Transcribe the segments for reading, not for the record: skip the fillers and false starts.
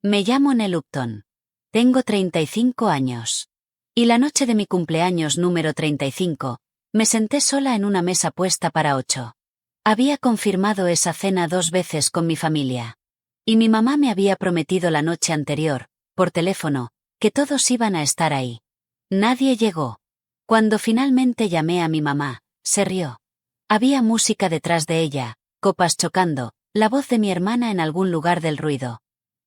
Me llamo Nell Upton. Tengo 35 años. Y la noche de mi cumpleaños número 35, me senté sola en una mesa puesta para 8. Había confirmado esa cena 2 veces con mi familia. Y mi mamá me había prometido la noche anterior, por teléfono, que todos iban a estar ahí. Nadie llegó. Cuando finalmente llamé a mi mamá, se rió. Había música detrás de ella, copas chocando, la voz de mi hermana en algún lugar del ruido.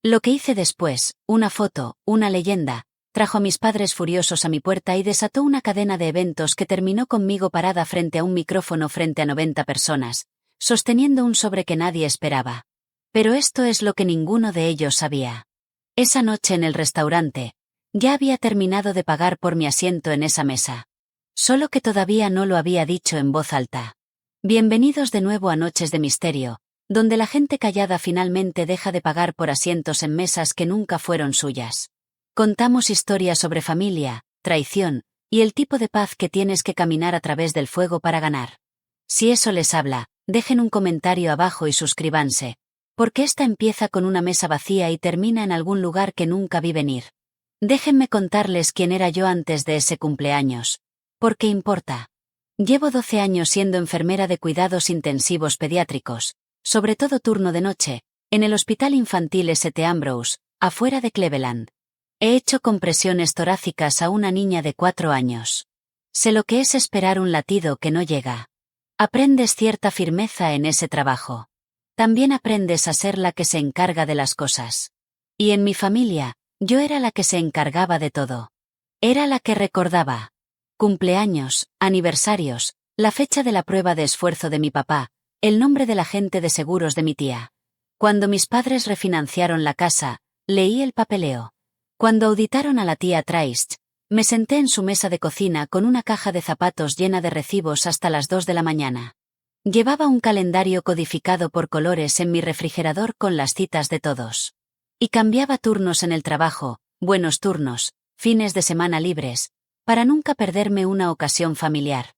Lo que hice después, una foto, una leyenda, trajo a mis padres furiosos a mi puerta y desató una cadena de eventos que terminó conmigo parada frente a un micrófono frente a 90 personas, sosteniendo un sobre que nadie esperaba. Pero esto es lo que ninguno de ellos sabía. Esa noche en el restaurante, ya había terminado de pagar por mi asiento en esa mesa. Solo que todavía no lo había dicho en voz alta. Bienvenidos de nuevo a Noches de Misterio, donde la gente callada finalmente deja de pagar por asientos en mesas que nunca fueron suyas. Contamos historias sobre familia, traición, y el tipo de paz que tienes que caminar a través del fuego para ganar. Si eso les habla, dejen un comentario abajo y suscríbanse, porque esta empieza con una mesa vacía y termina en algún lugar que nunca vi venir. Déjenme contarles quién era yo antes de ese cumpleaños. ¿Por qué importa? Llevo 12 años siendo enfermera de cuidados intensivos pediátricos, sobre todo turno de noche, en el Hospital Infantil St. Ambrose, afuera de Cleveland. He hecho compresiones torácicas a una niña de 4 años. Sé lo que es esperar un latido que no llega. Aprendes cierta firmeza en ese trabajo. También aprendes a ser la que se encarga de las cosas. Y en mi familia, yo era la que se encargaba de todo. Era la que recordaba cumpleaños, aniversarios, la fecha de la prueba de esfuerzo de mi papá, el nombre del agente de seguros de mi tía. Cuando mis padres refinanciaron la casa, leí el papeleo. Cuando auditaron a la tía Traist, me senté en su mesa de cocina con una caja de zapatos llena de recibos hasta las 2 de la mañana. Llevaba un calendario codificado por colores en mi refrigerador con las citas de todos. Y cambiaba turnos en el trabajo, buenos turnos, fines de semana libres, para nunca perderme una ocasión familiar.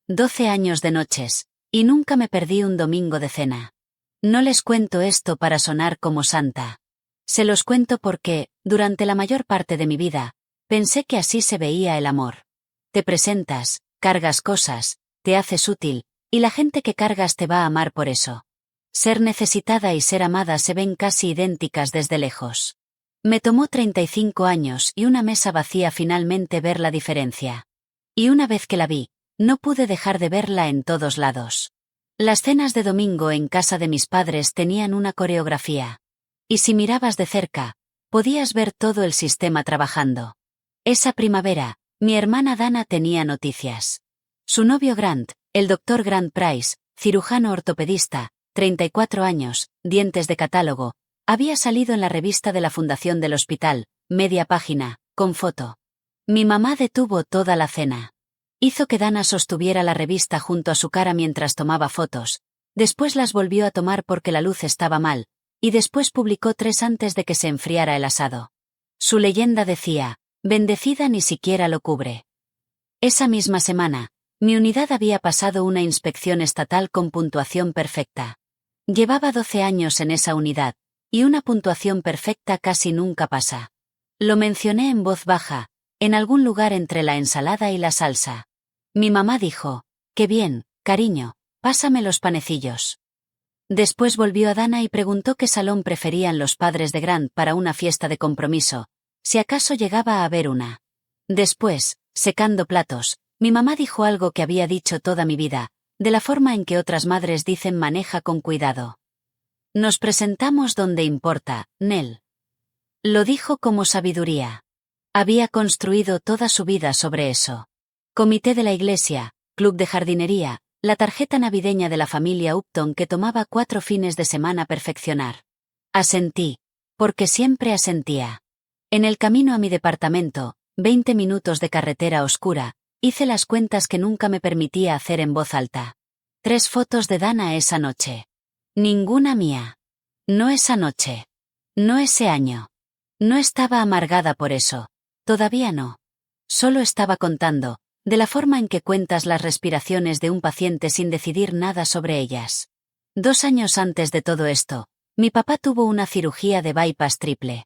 12 años de noches, y nunca me perdí un domingo de cena. No les cuento esto para sonar como santa. Se los cuento porque, durante la mayor parte de mi vida, pensé que así se veía el amor. Te presentas, cargas cosas, te haces útil, y la gente que cargas te va a amar por eso. Ser necesitada y ser amada se ven casi idénticas desde lejos. Me tomó 35 años y una mesa vacía finalmente ver la diferencia. Y una vez que la vi, no pude dejar de verla en todos lados. Las cenas de domingo en casa de mis padres tenían una coreografía. Y si mirabas de cerca, podías ver todo el sistema trabajando. Esa primavera, mi hermana Dana tenía noticias. Su novio Grant, el Dr. Grant Price, cirujano ortopedista, 34 años, dientes de catálogo, había salido en la revista de la fundación del hospital, media página, con foto. Mi mamá detuvo toda la cena. Hizo que Dana sostuviera la revista junto a su cara mientras tomaba fotos, después las volvió a tomar porque la luz estaba mal, y después publicó 3 antes de que se enfriara el asado. Su leyenda decía, bendecida ni siquiera lo cubre. Esa misma semana, mi unidad había pasado una inspección estatal con puntuación perfecta. Llevaba 12 años en esa unidad, y una puntuación perfecta casi nunca pasa. Lo mencioné en voz baja, en algún lugar entre la ensalada y la salsa. Mi mamá dijo, «Qué bien, cariño, pásame los panecillos». Después volvió a Dana y preguntó qué salón preferían los padres de Grant para una fiesta de compromiso, si acaso llegaba a haber una. Después, secando platos, mi mamá dijo algo que había dicho toda mi vida, de la forma en que otras madres dicen maneja con cuidado. Nos presentamos donde importa, Nell. Lo dijo como sabiduría. Había construido toda su vida sobre eso. Comité de la iglesia, club de jardinería, la tarjeta navideña de la familia Upton que tomaba 4 fines de semana perfeccionar. Asentí, porque siempre asentía. En el camino a mi departamento, 20 minutos de carretera oscura, hice las cuentas que nunca me permitía hacer en voz alta. 3 fotos de Dana esa noche. Ninguna mía. No esa noche. No ese año. No estaba amargada por eso. Todavía no. Solo estaba contando, de la forma en que cuentas las respiraciones de un paciente sin decidir nada sobre ellas. 2 años antes de todo esto, mi papá tuvo una cirugía de bypass triple.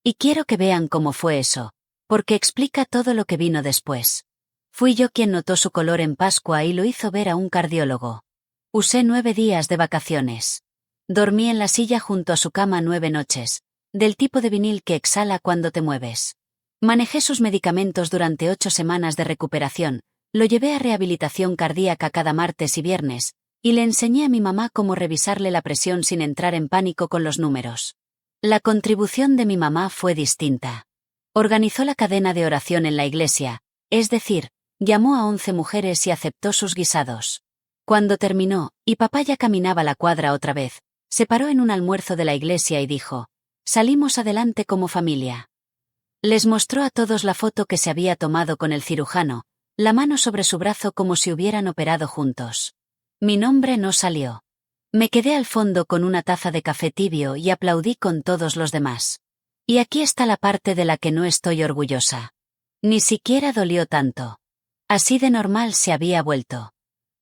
Y quiero que vean cómo fue eso, porque explica todo lo que vino después. Fui yo quien notó su color en Pascua y lo hizo ver a un cardiólogo. Usé 9 días de vacaciones. Dormí en la silla junto a su cama 9 noches, del tipo de vinil que exhala cuando te mueves. Manejé sus medicamentos durante 8 semanas de recuperación, lo llevé a rehabilitación cardíaca cada martes y viernes, y le enseñé a mi mamá cómo revisarle la presión sin entrar en pánico con los números. La contribución de mi mamá fue distinta. Organizó la cadena de oración en la iglesia, es decir, llamó a 11 mujeres y aceptó sus guisados. Cuando terminó, y papá ya caminaba la cuadra otra vez, se paró en un almuerzo de la iglesia y dijo: «Salimos adelante como familia». Les mostró a todos la foto que se había tomado con el cirujano, la mano sobre su brazo como si hubieran operado juntos. Mi nombre no salió. Me quedé al fondo con una taza de café tibio y aplaudí con todos los demás. Y aquí está la parte de la que no estoy orgullosa. Ni siquiera dolió tanto. Así de normal se había vuelto.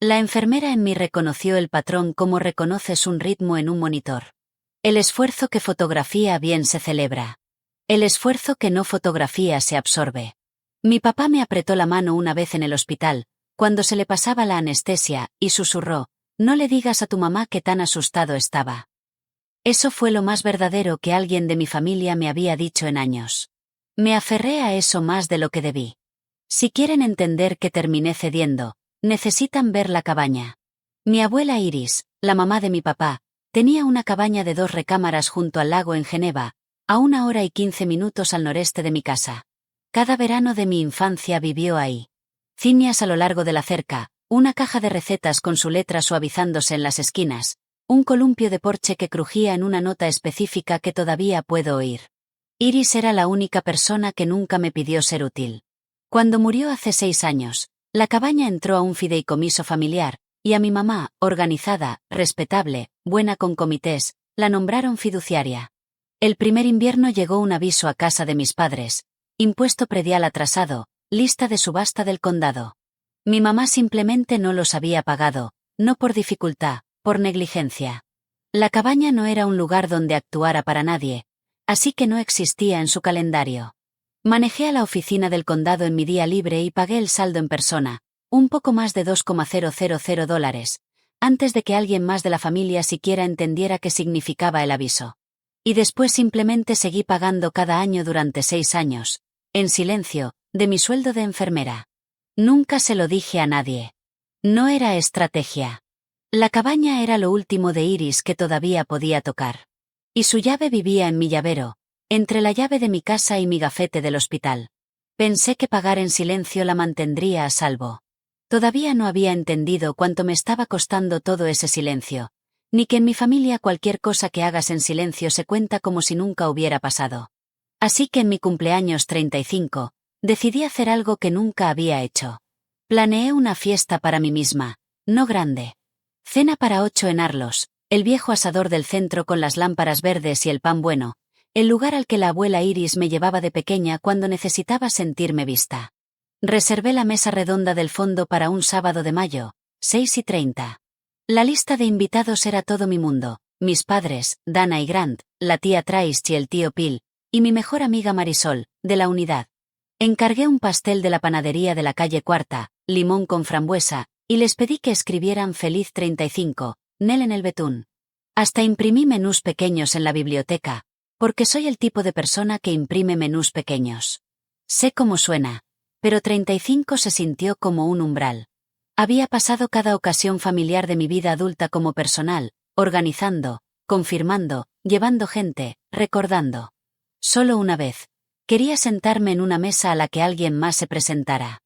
La enfermera en mí reconoció el patrón como reconoces un ritmo en un monitor. El esfuerzo que fotografía bien se celebra. El esfuerzo que no fotografía se absorbe. Mi papá me apretó la mano una vez en el hospital, cuando se le pasaba la anestesia, y susurró: «No le digas a tu mamá que tan asustado estaba». Eso fue lo más verdadero que alguien de mi familia me había dicho en años. Me aferré a eso más de lo que debí. Si quieren entender que terminé cediendo, necesitan ver la cabaña. Mi abuela Iris, la mamá de mi papá, tenía una cabaña de 2 recámaras junto al lago en Geneva, a 1 hora y 15 minutos al noreste de mi casa. Cada verano de mi infancia vivió ahí. Cinias a lo largo de la cerca, una caja de recetas con su letra suavizándose en las esquinas, un columpio de porche que crujía en una nota específica que todavía puedo oír. Iris era la única persona que nunca me pidió ser útil. Cuando murió hace 6 años, la cabaña entró a un fideicomiso familiar, y a mi mamá, organizada, respetable, buena con comités, la nombraron fiduciaria. El primer invierno llegó un aviso a casa de mis padres: impuesto predial atrasado, lista de subasta del condado. Mi mamá simplemente no los había pagado, no por dificultad, por negligencia. La cabaña no era un lugar donde actuara para nadie, así que no existía en su calendario. Manejé a la oficina del condado en mi día libre y pagué el saldo en persona, un poco más de $2,000, antes de que alguien más de la familia siquiera entendiera qué significaba el aviso. Y después simplemente seguí pagando cada año durante 6 años, en silencio, de mi sueldo de enfermera. Nunca se lo dije a nadie. No era estrategia. La cabaña era lo último de Iris que todavía podía tocar. Y su llave vivía en mi llavero, entre la llave de mi casa y mi gafete del hospital. Pensé que pagar en silencio la mantendría a salvo. Todavía no había entendido cuánto me estaba costando todo ese silencio, ni que en mi familia cualquier cosa que hagas en silencio se cuenta como si nunca hubiera pasado. Así que en mi cumpleaños 35, decidí hacer algo que nunca había hecho. Planeé una fiesta para mí misma, no grande. Cena para 8 en Arlos, el viejo asador del centro con las lámparas verdes y el pan bueno, el lugar al que la abuela Iris me llevaba de pequeña cuando necesitaba sentirme vista. Reservé la mesa redonda del fondo para un sábado de mayo, 6:30. La lista de invitados era todo mi mundo: mis padres, Dana y Grant, la tía Trace y el tío Phil, y mi mejor amiga Marisol, de la unidad. Encargué un pastel de la panadería de la calle Cuarta, limón con frambuesa, y les pedí que escribieran Feliz 35, Nel en el betún. Hasta imprimí menús pequeños en la biblioteca, porque soy el tipo de persona que imprime menús pequeños. Sé cómo suena, pero 35 se sintió como un umbral. Había pasado cada ocasión familiar de mi vida adulta como personal, organizando, confirmando, llevando gente, recordando. Solo una vez. Quería sentarme en una mesa a la que alguien más se presentara.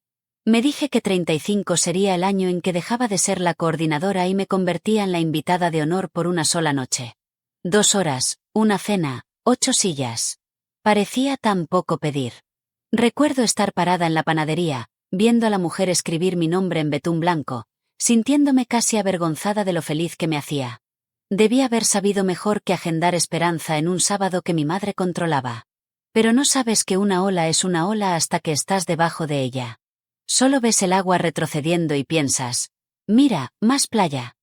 Me dije que 35 sería el año en que dejaba de ser la coordinadora y me convertía en la invitada de honor por una sola noche. 2 horas, una cena, 8 sillas. Parecía tan poco pedir. Recuerdo estar parada en la panadería, viendo a la mujer escribir mi nombre en betún blanco, sintiéndome casi avergonzada de lo feliz que me hacía. Debía haber sabido mejor que agendar esperanza en un sábado que mi madre controlaba. Pero no sabes que una ola es una ola hasta que estás debajo de ella. Solo ves el agua retrocediendo y piensas: mira, más playa.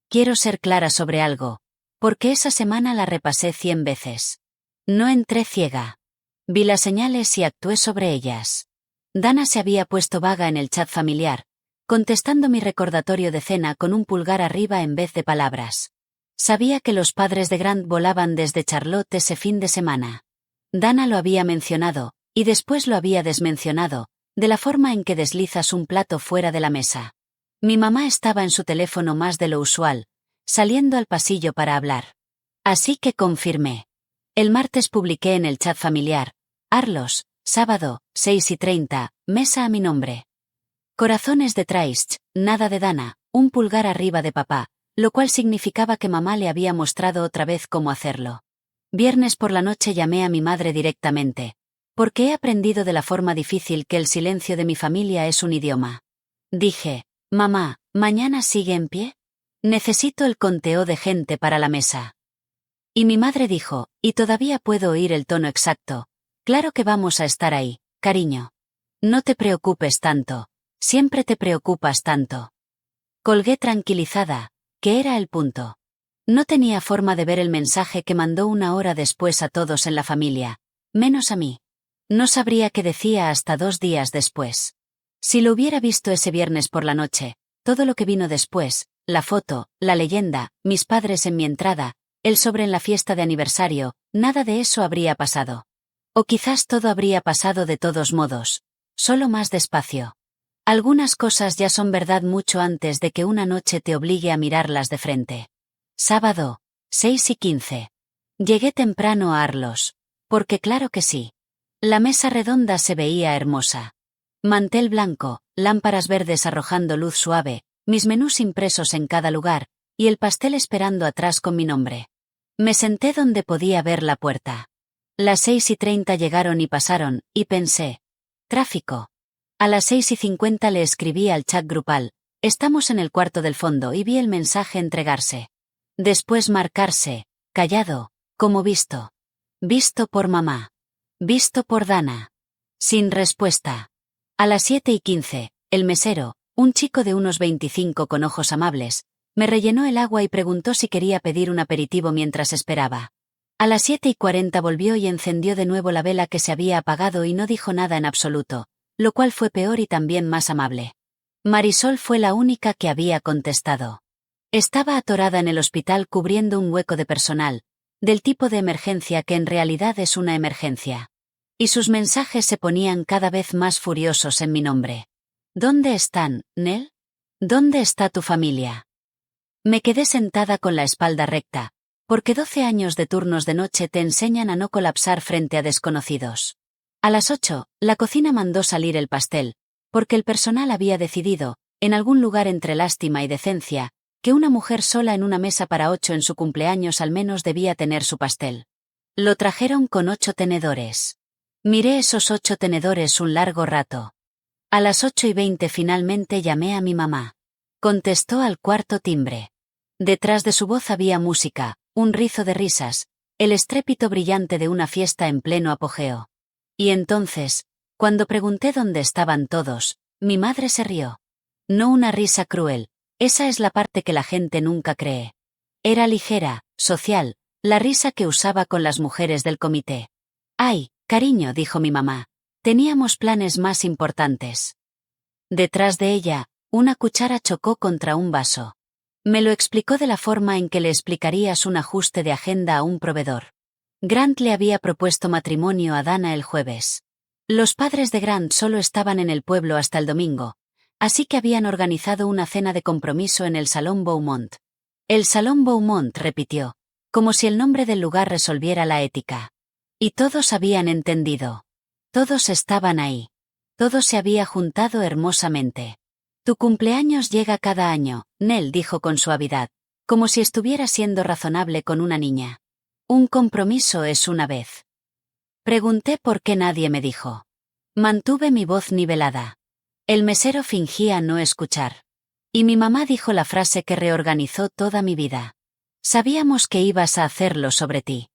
Quiero ser clara sobre algo, porque esa semana la repasé 100 veces. No entré ciega. Vi las señales y actué sobre ellas. Dana se había puesto vaga en el chat familiar, contestando mi recordatorio de cena con un pulgar arriba en vez de palabras. Sabía que los padres de Grant volaban desde Charlotte ese fin de semana. Dana lo había mencionado, y después lo había desmencionado, de la forma en que deslizas un plato fuera de la mesa. Mi mamá estaba en su teléfono más de lo usual, saliendo al pasillo para hablar. Así que confirmé. El martes publiqué en el chat familiar: Arlos, sábado, 6:30, mesa a mi nombre. Corazones de Traist, nada de Dana, un pulgar arriba de papá, lo cual significaba que mamá le había mostrado otra vez cómo hacerlo. Viernes por la noche llamé a mi madre directamente, porque he aprendido de la forma difícil que el silencio de mi familia es un idioma. Dije: mamá, ¿mañana sigue en pie? Necesito el conteo de gente para la mesa. Y mi madre dijo, y todavía puedo oír el tono exacto: claro que vamos a estar ahí, cariño. No te preocupes tanto. Siempre te preocupas tanto. Colgué tranquilizada, que era el punto. No tenía forma de ver el mensaje que mandó una hora después a todos en la familia, menos a mí. No sabría qué decía hasta 2 días después. Si lo hubiera visto ese viernes por la noche, todo lo que vino después, la foto, la leyenda, mis padres en mi entrada, el sobre en la fiesta de aniversario, nada de eso habría pasado. O quizás todo habría pasado de todos modos, solo más despacio. Algunas cosas ya son verdad mucho antes de que una noche te obligue a mirarlas de frente. Sábado, 6:15. Llegué temprano a Arlos. Porque claro que sí. La mesa redonda se veía hermosa. Mantel blanco, lámparas verdes arrojando luz suave, mis menús impresos en cada lugar, y el pastel esperando atrás con mi nombre. Me senté donde podía ver la puerta. Las 6:30 llegaron y pasaron, y pensé: tráfico. A las 6:50 le escribí al chat grupal: estamos en el cuarto del fondo, y vi el mensaje entregarse. Después marcarse, callado, como visto. Visto por mamá. Visto por Dana. Sin respuesta. A las 7:15, el mesero, un chico de unos 25 con ojos amables, me rellenó el agua y preguntó si quería pedir un aperitivo mientras esperaba. A las 7:40 volvió y encendió de nuevo la vela que se había apagado y no dijo nada en absoluto, lo cual fue peor y también más amable. Marisol fue la única que había contestado. Estaba atorada en el hospital cubriendo un hueco de personal, del tipo de emergencia que en realidad es una emergencia. Y sus mensajes se ponían cada vez más furiosos en mi nombre. ¿Dónde están, Nell? ¿Dónde está tu familia? Me quedé sentada con la espalda recta, porque 12 años de turnos de noche te enseñan a no colapsar frente a desconocidos. A las 8, la cocina mandó salir el pastel, porque el personal había decidido, en algún lugar entre lástima y decencia, que una mujer sola en una mesa para 8 en su cumpleaños al menos debía tener su pastel. Lo trajeron con 8 tenedores. Miré esos 8 tenedores un largo rato. A las 8:20 finalmente llamé a mi mamá. Contestó al cuarto timbre. Detrás de su voz había música, un rizo de risas, el estrépito brillante de una fiesta en pleno apogeo. Y entonces, cuando pregunté dónde estaban todos, mi madre se rió. No una risa cruel, esa es la parte que la gente nunca cree. Era ligera, social, la risa que usaba con las mujeres del comité. «Ay, cariño», dijo mi mamá, «teníamos planes más importantes». Detrás de ella, una cuchara chocó contra un vaso. Me lo explicó de la forma en que le explicarías un ajuste de agenda a un proveedor. Grant le había propuesto matrimonio a Dana el jueves. Los padres de Grant solo estaban en el pueblo hasta el domingo, así que habían organizado una cena de compromiso en el Salón Beaumont. El Salón Beaumont, repitió, como si el nombre del lugar resolviera la ética. Y todos habían entendido. Todos estaban ahí. Todo se había juntado hermosamente. Tu cumpleaños llega cada año, Nell dijo con suavidad, como si estuviera siendo razonable con una niña. Un compromiso es una vez. Pregunté por qué nadie me dijo. Mantuve mi voz nivelada. El mesero fingía no escuchar. Y mi mamá dijo la frase que reorganizó toda mi vida. Sabíamos que ibas a hacerlo sobre ti.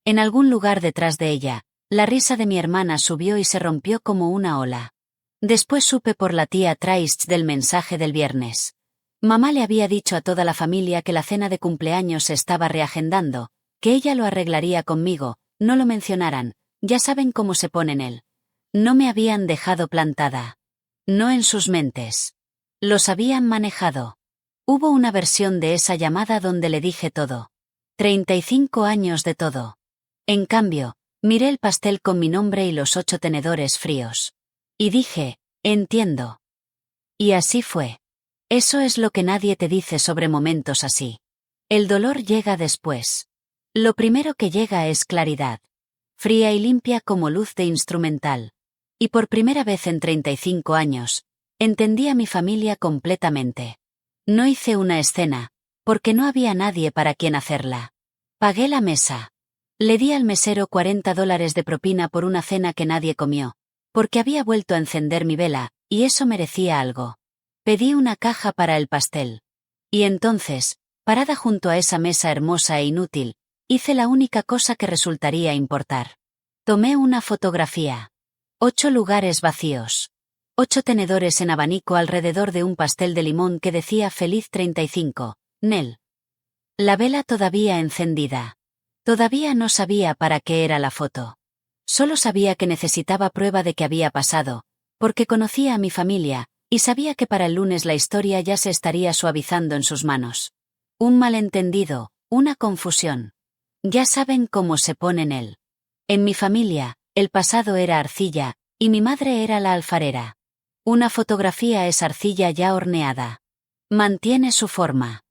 En algún lugar detrás de ella, la risa de mi hermana subió y se rompió como una ola. Después supe por la tía Traist del mensaje del viernes. Mamá le había dicho a toda la familia que la cena de cumpleaños se estaba reagendando, que ella lo arreglaría conmigo, no lo mencionaran. ya saben cómo se ponen él. No me habían dejado plantada. No en sus mentes. Los habían manejado. Hubo una versión de esa llamada donde le dije todo. 35 años de todo. En cambio, miré el pastel con mi nombre y los 8 tenedores fríos. Y dije, entiendo. Y así fue. Eso es lo que nadie te dice sobre momentos así. El dolor llega después. Lo primero que llega es claridad. Fría y limpia como luz de instrumental. Y por primera vez en 35 años, entendí a mi familia completamente. No hice una escena, porque no había nadie para quien hacerla. Pagué la mesa. Le di al mesero $40 de propina por una cena que nadie comió, porque había vuelto a encender mi vela, y eso merecía algo. Pedí una caja para el pastel. Y entonces, parada junto a esa mesa hermosa e inútil, hice la única cosa que resultaría importar. Tomé una fotografía. 8 lugares vacíos. 8 tenedores en abanico alrededor de un pastel de limón que decía Feliz 35, Nel. La vela todavía encendida. Todavía no sabía para qué era la foto. Solo sabía que necesitaba prueba de que había pasado, porque conocía a mi familia, y sabía que para el lunes la historia ya se estaría suavizando en sus manos. Un malentendido, una confusión. Ya saben cómo se ponen él. En mi familia, el pasado era arcilla, y mi madre era la alfarera. Una fotografía es arcilla ya horneada. Mantiene su forma.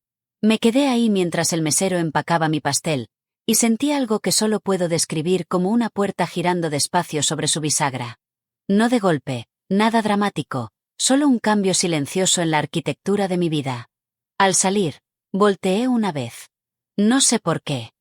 Me quedé ahí mientras el mesero empacaba mi pastel, y sentí algo que solo puedo describir como una puerta girando despacio sobre su bisagra. No de golpe, nada dramático, solo un cambio silencioso en la arquitectura de mi vida. Al salir, volteé una vez. No sé por qué.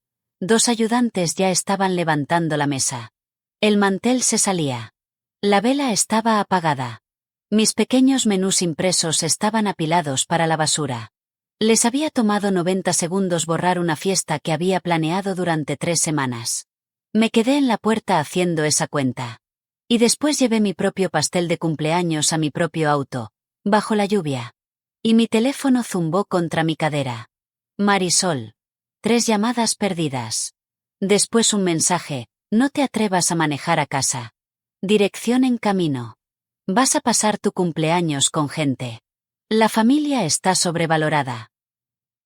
2 ayudantes ya estaban levantando la mesa. El mantel se salía. La vela estaba apagada. Mis pequeños menús impresos estaban apilados para la basura. Les había tomado 90 segundos borrar una fiesta que había planeado durante 3 semanas. Me quedé en la puerta haciendo esa cuenta. Y después llevé mi propio pastel de cumpleaños a mi propio auto, bajo la lluvia. Y mi teléfono zumbó contra mi cadera. Marisol. 3 llamadas perdidas. Después un mensaje, no te atrevas a manejar a casa. Dirección en camino. Vas a pasar tu cumpleaños con gente. La familia está sobrevalorada.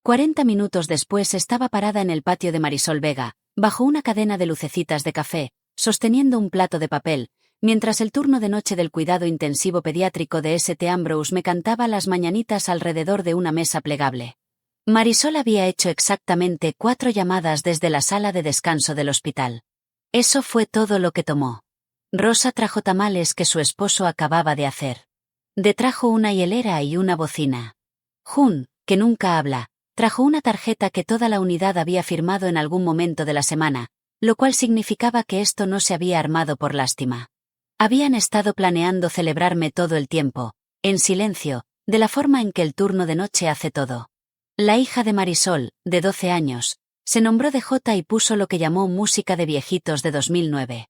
40 minutos después estaba parada en el patio de Marisol Vega, bajo una cadena de lucecitas de café, sosteniendo un plato de papel, mientras el turno de noche del cuidado intensivo pediátrico de St. Ambrose me cantaba las mañanitas alrededor de una mesa plegable. Marisol había hecho exactamente 4 llamadas desde la sala de descanso del hospital. Eso fue todo lo que tomó. Rosa trajo tamales que su esposo acababa de hacer. Trajo una hielera y una bocina. Jun, que nunca habla, trajo una tarjeta que toda la unidad había firmado en algún momento de la semana, lo cual significaba que esto no se había armado por lástima. Habían estado planeando celebrarme todo el tiempo, en silencio, de la forma en que el turno de noche hace todo. La hija de Marisol, de 12 años, se nombró DJ y puso lo que llamó música de viejitos de 2009.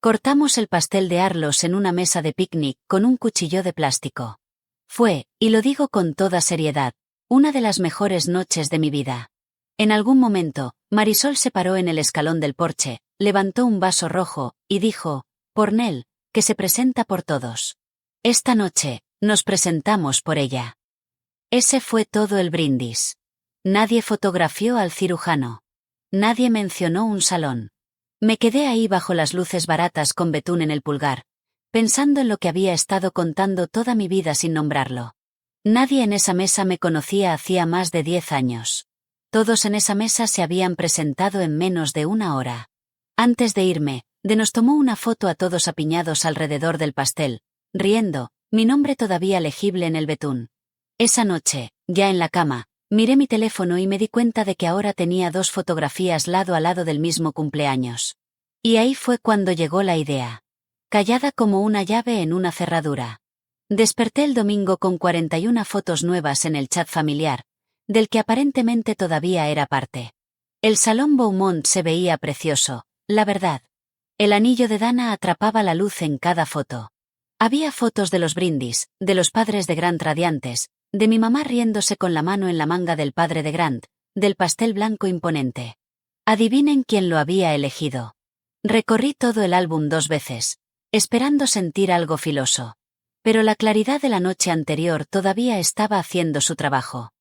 Cortamos el pastel de Arlos en una mesa de picnic con un cuchillo de plástico. Fue, y lo digo con toda seriedad, una de las mejores noches de mi vida. En algún momento, Marisol se paró en el escalón del porche, levantó un vaso rojo, y dijo, por Nel, que se presenta por todos. Esta noche, nos presentamos por ella. Ese fue todo el brindis. Nadie fotografió al cirujano. Nadie mencionó un salón. Me quedé ahí bajo las luces baratas con betún en el pulgar, pensando en lo que había estado contando toda mi vida sin nombrarlo. Nadie en esa mesa me conocía hacía más de 10 años. Todos en esa mesa se habían presentado en menos de 1 hora. Antes de irme, nos tomó una foto a todos apiñados alrededor del pastel, riendo, mi nombre todavía legible en el betún. Esa noche, ya en la cama, miré mi teléfono y me di cuenta de que ahora tenía 2 fotografías lado a lado del mismo cumpleaños. Y ahí fue cuando llegó la idea. Callada como una llave en una cerradura. Desperté el domingo con 41 fotos nuevas en el chat familiar, del que aparentemente todavía era parte. El salón Beaumont se veía precioso, la verdad. El anillo de Dana atrapaba la luz en cada foto. Había fotos de los brindis, de los padres de Grant radiantes, de mi mamá riéndose con la mano en la manga del padre de Grant, del pastel blanco imponente. Adivinen quién lo había elegido. Recorrí todo el álbum 2 veces, esperando sentir algo filoso. Pero la claridad de la noche anterior todavía estaba haciendo su trabajo.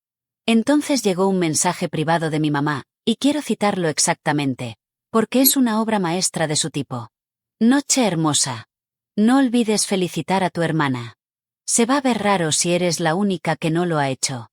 Entonces llegó un mensaje privado de mi mamá, y quiero citarlo exactamente, porque es una obra maestra de su tipo. Noche hermosa. No olvides felicitar a tu hermana. Se va a ver raro si eres la única que no lo ha hecho.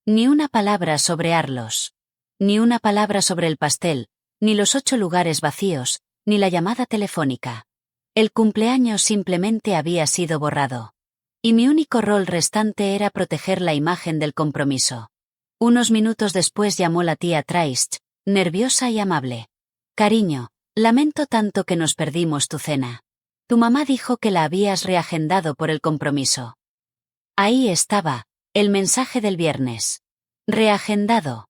Ni una palabra sobre Arlos. Ni una palabra sobre el pastel, ni los 8 lugares vacíos, ni la llamada telefónica. El cumpleaños simplemente había sido borrado. Y mi único rol restante era proteger la imagen del compromiso. Unos minutos después llamó la tía Traist, nerviosa y amable. Cariño, lamento tanto que nos perdimos tu cena. Tu mamá dijo que la habías reagendado por el compromiso. Ahí estaba, el mensaje del viernes. Reagendado.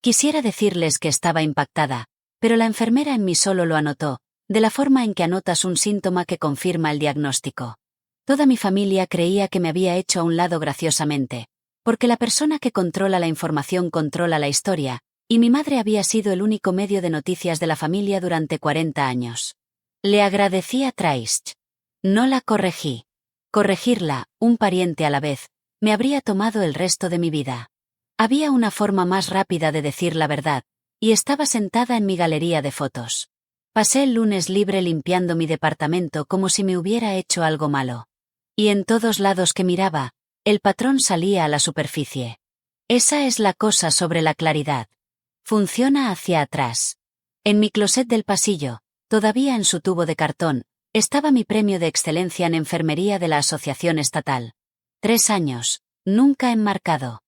Quisiera decirles que estaba impactada, pero la enfermera en mí solo lo anotó, de la forma en que anotas un síntoma que confirma el diagnóstico. Toda mi familia creía que me había hecho a un lado graciosamente, porque la persona que controla la información controla la historia, y mi madre había sido el único medio de noticias de la familia durante 40 años. Le agradecí a Traist. No la corregí. Corregirla, un pariente a la vez, me habría tomado el resto de mi vida. Había una forma más rápida de decir la verdad, y estaba sentada en mi galería de fotos. Pasé el lunes libre limpiando mi departamento como si me hubiera hecho algo malo. Y en todos lados que miraba, el patrón salía a la superficie. Esa es la cosa sobre la claridad. Funciona hacia atrás. En mi closet del pasillo, todavía en su tubo de cartón, estaba mi premio de excelencia en enfermería de la Asociación Estatal. 3 años, nunca enmarcado.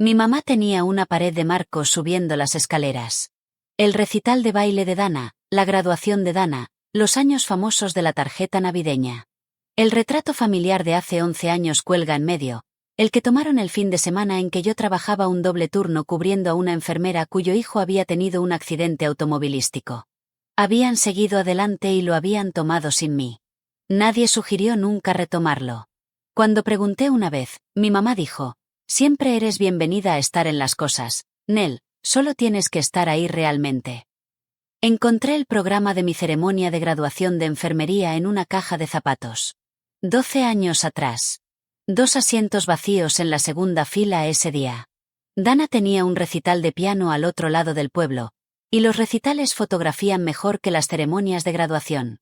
Mi mamá tenía una pared de marcos subiendo las escaleras. El recital de baile de Dana, la graduación de Dana, los años famosos de la tarjeta navideña. El retrato familiar de hace 11 años cuelga en medio, el que tomaron el fin de semana en que yo trabajaba un doble turno cubriendo a una enfermera cuyo hijo había tenido un accidente automovilístico. Habían seguido adelante y lo habían tomado sin mí. Nadie sugirió nunca retomarlo. Cuando pregunté una vez, mi mamá dijo, siempre eres bienvenida a estar en las cosas, Nell, solo tienes que estar ahí realmente. Encontré el programa de mi ceremonia de graduación de enfermería en una caja de zapatos. 12 años atrás. 2 asientos vacíos en la segunda fila ese día. Dana tenía un recital de piano al otro lado del pueblo, y los recitales fotografían mejor que las ceremonias de graduación.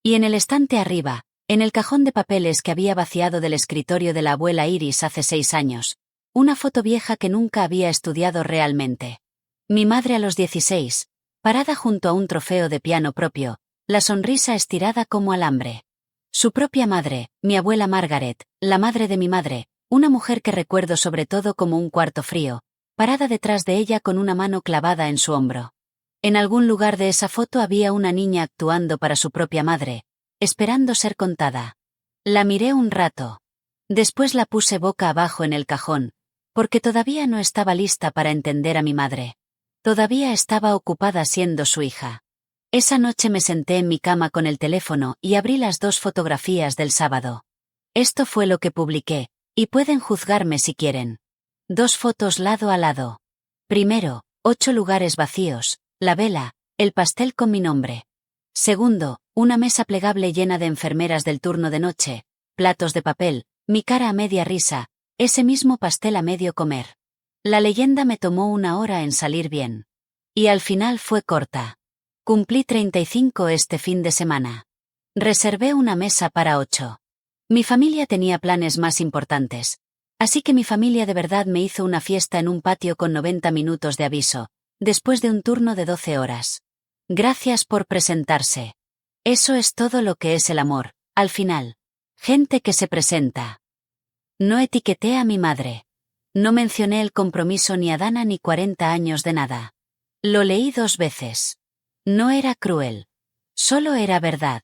Y en el estante arriba, en el cajón de papeles que había vaciado del escritorio de la abuela Iris hace 6 años, una foto vieja que nunca había estudiado realmente. Mi madre a los 16, parada junto a un trofeo de piano propio, la sonrisa estirada como alambre. Su propia madre, mi abuela Margaret, la madre de mi madre, una mujer que recuerdo sobre todo como un cuarto frío, parada detrás de ella con una mano clavada en su hombro. En algún lugar de esa foto había una niña actuando para su propia madre, esperando ser contada. La miré un rato. Después la puse boca abajo en el cajón, porque todavía no estaba lista para entender a mi madre. Todavía estaba ocupada siendo su hija. Esa noche me senté en mi cama con el teléfono y abrí las 2 fotografías del sábado. Esto fue lo que publiqué, y pueden juzgarme si quieren. 2 fotos lado a lado. Primero, 8 lugares vacíos, la vela, el pastel con mi nombre. Segundo, una mesa plegable llena de enfermeras del turno de noche, platos de papel, mi cara a media risa, ese mismo pastel a medio comer. La leyenda me tomó 1 hora en salir bien. Y al final fue corta. Cumplí 35 este fin de semana. Reservé una mesa para 8. Mi familia tenía planes más importantes. Así que mi familia de verdad me hizo una fiesta en un patio con 90 minutos de aviso, después de un turno de 12 horas. Gracias por presentarse. Eso es todo lo que es el amor, al final. Gente que se presenta. No etiqueté a mi madre. No mencioné el compromiso ni a Dana ni 40 años de nada. Lo leí 2 veces. No era cruel. Solo era verdad.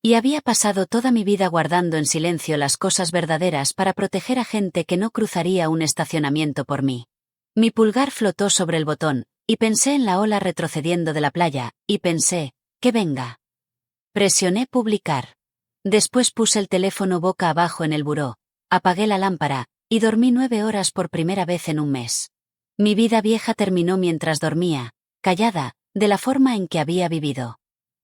Y había pasado toda mi vida guardando en silencio las cosas verdaderas para proteger a gente que no cruzaría un estacionamiento por mí. Mi pulgar flotó sobre el botón, y pensé en la ola retrocediendo de la playa, y pensé, que venga. Presioné publicar. Después puse el teléfono boca abajo en el buró, apagué la lámpara, y dormí 9 horas por primera vez en un mes. Mi vida vieja terminó mientras dormía, callada, de la forma en que había vivido.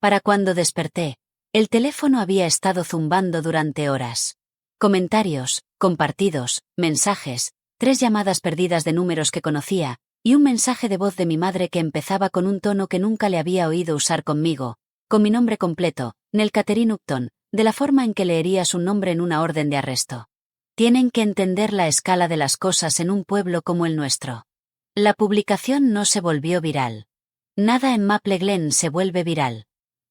Para cuando desperté, el teléfono había estado zumbando durante horas. Comentarios, compartidos, mensajes, 3 llamadas perdidas de números que conocía, y un mensaje de voz de mi madre que empezaba con un tono que nunca le había oído usar conmigo, con mi nombre completo, Nell Catherine Upton, de la forma en que leerías un nombre en una orden de arresto. Tienen que entender la escala de las cosas en un pueblo como el nuestro. La publicación no se volvió viral. Nada en Maple Glen se vuelve viral.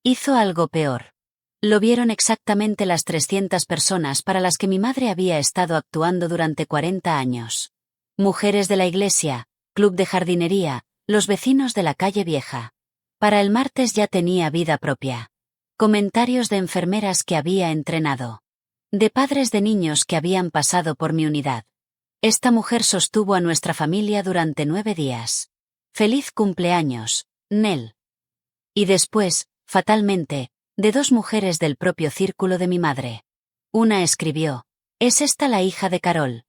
Hizo algo peor. Lo vieron exactamente las 300 personas para las que mi madre había estado actuando durante 40 años. Mujeres de la iglesia, club de jardinería, los vecinos de la calle vieja. Para el martes ya tenía vida propia. Comentarios de enfermeras que había entrenado. De padres de niños que habían pasado por mi unidad. Esta mujer sostuvo a nuestra familia durante 9 días. Feliz cumpleaños, Nell. Y después, fatalmente, de 2 mujeres del propio círculo de mi madre. Una escribió: ¿es esta la hija de Carol?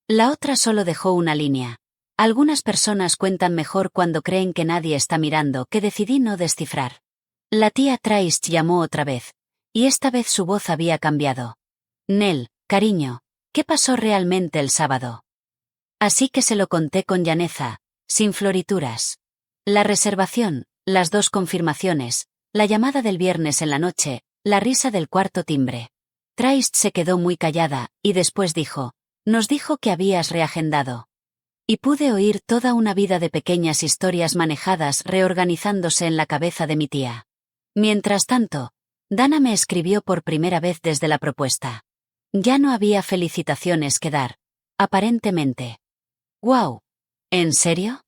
La otra solo dejó una línea. Algunas personas cuentan mejor cuando creen que nadie está mirando, que decidí no descifrar. La tía Trace llamó otra vez, y esta vez su voz había cambiado. Nell, cariño, ¿qué pasó realmente el sábado? Así que se lo conté con llaneza, sin florituras. La reservación, las 2 confirmaciones, la llamada del viernes en la noche, la risa del cuarto timbre. Trace se quedó muy callada, y después dijo: nos dijo que habías reagendado. Y pude oír toda una vida de pequeñas historias manejadas reorganizándose en la cabeza de mi tía. Mientras tanto, Dana me escribió por primera vez desde la propuesta. Ya no había felicitaciones que dar, aparentemente. ¡Guau! ¿En serio?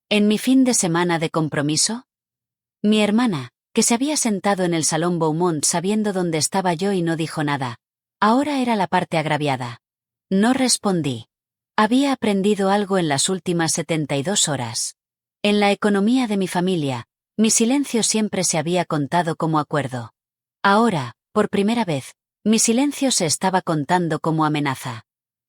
¿En mi fin de semana de compromiso? Mi hermana, que se había sentado en el salón Beaumont sabiendo dónde estaba yo y no dijo nada, ahora era la parte agraviada. No respondí. Había aprendido algo en las últimas 72 horas. En la economía de mi familia, mi silencio siempre se había contado como acuerdo. Ahora, por primera vez, mi silencio se estaba contando como amenaza.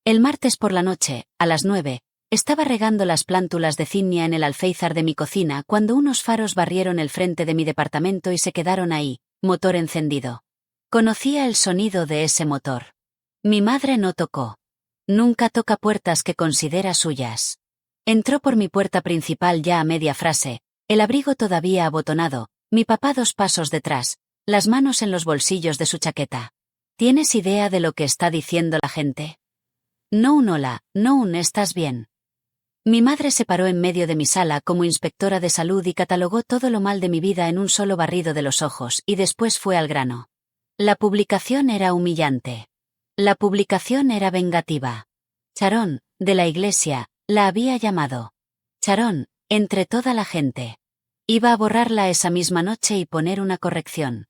El martes por la noche, a las 9, estaba regando las plántulas de zinnia en el alféizar de mi cocina cuando unos faros barrieron el frente de mi departamento y se quedaron ahí, motor encendido. Conocía el sonido de ese motor. Mi madre no tocó. Nunca toca puertas que considera suyas. Entró por mi puerta principal ya a media frase, el abrigo todavía abotonado, mi papá 2 pasos detrás, las manos en los bolsillos de su chaqueta. ¿Tienes idea de lo que está diciendo la gente? No un hola, no un ¿estás bien? Mi madre se paró en medio de mi sala como inspectora de salud y catalogó todo lo mal de mi vida en un solo barrido de los ojos y después fue al grano. La publicación era humillante. La publicación era vengativa. Sharon, de la iglesia, la había llamado. Sharon, entre toda la gente. Iba a borrarla esa misma noche y poner una corrección.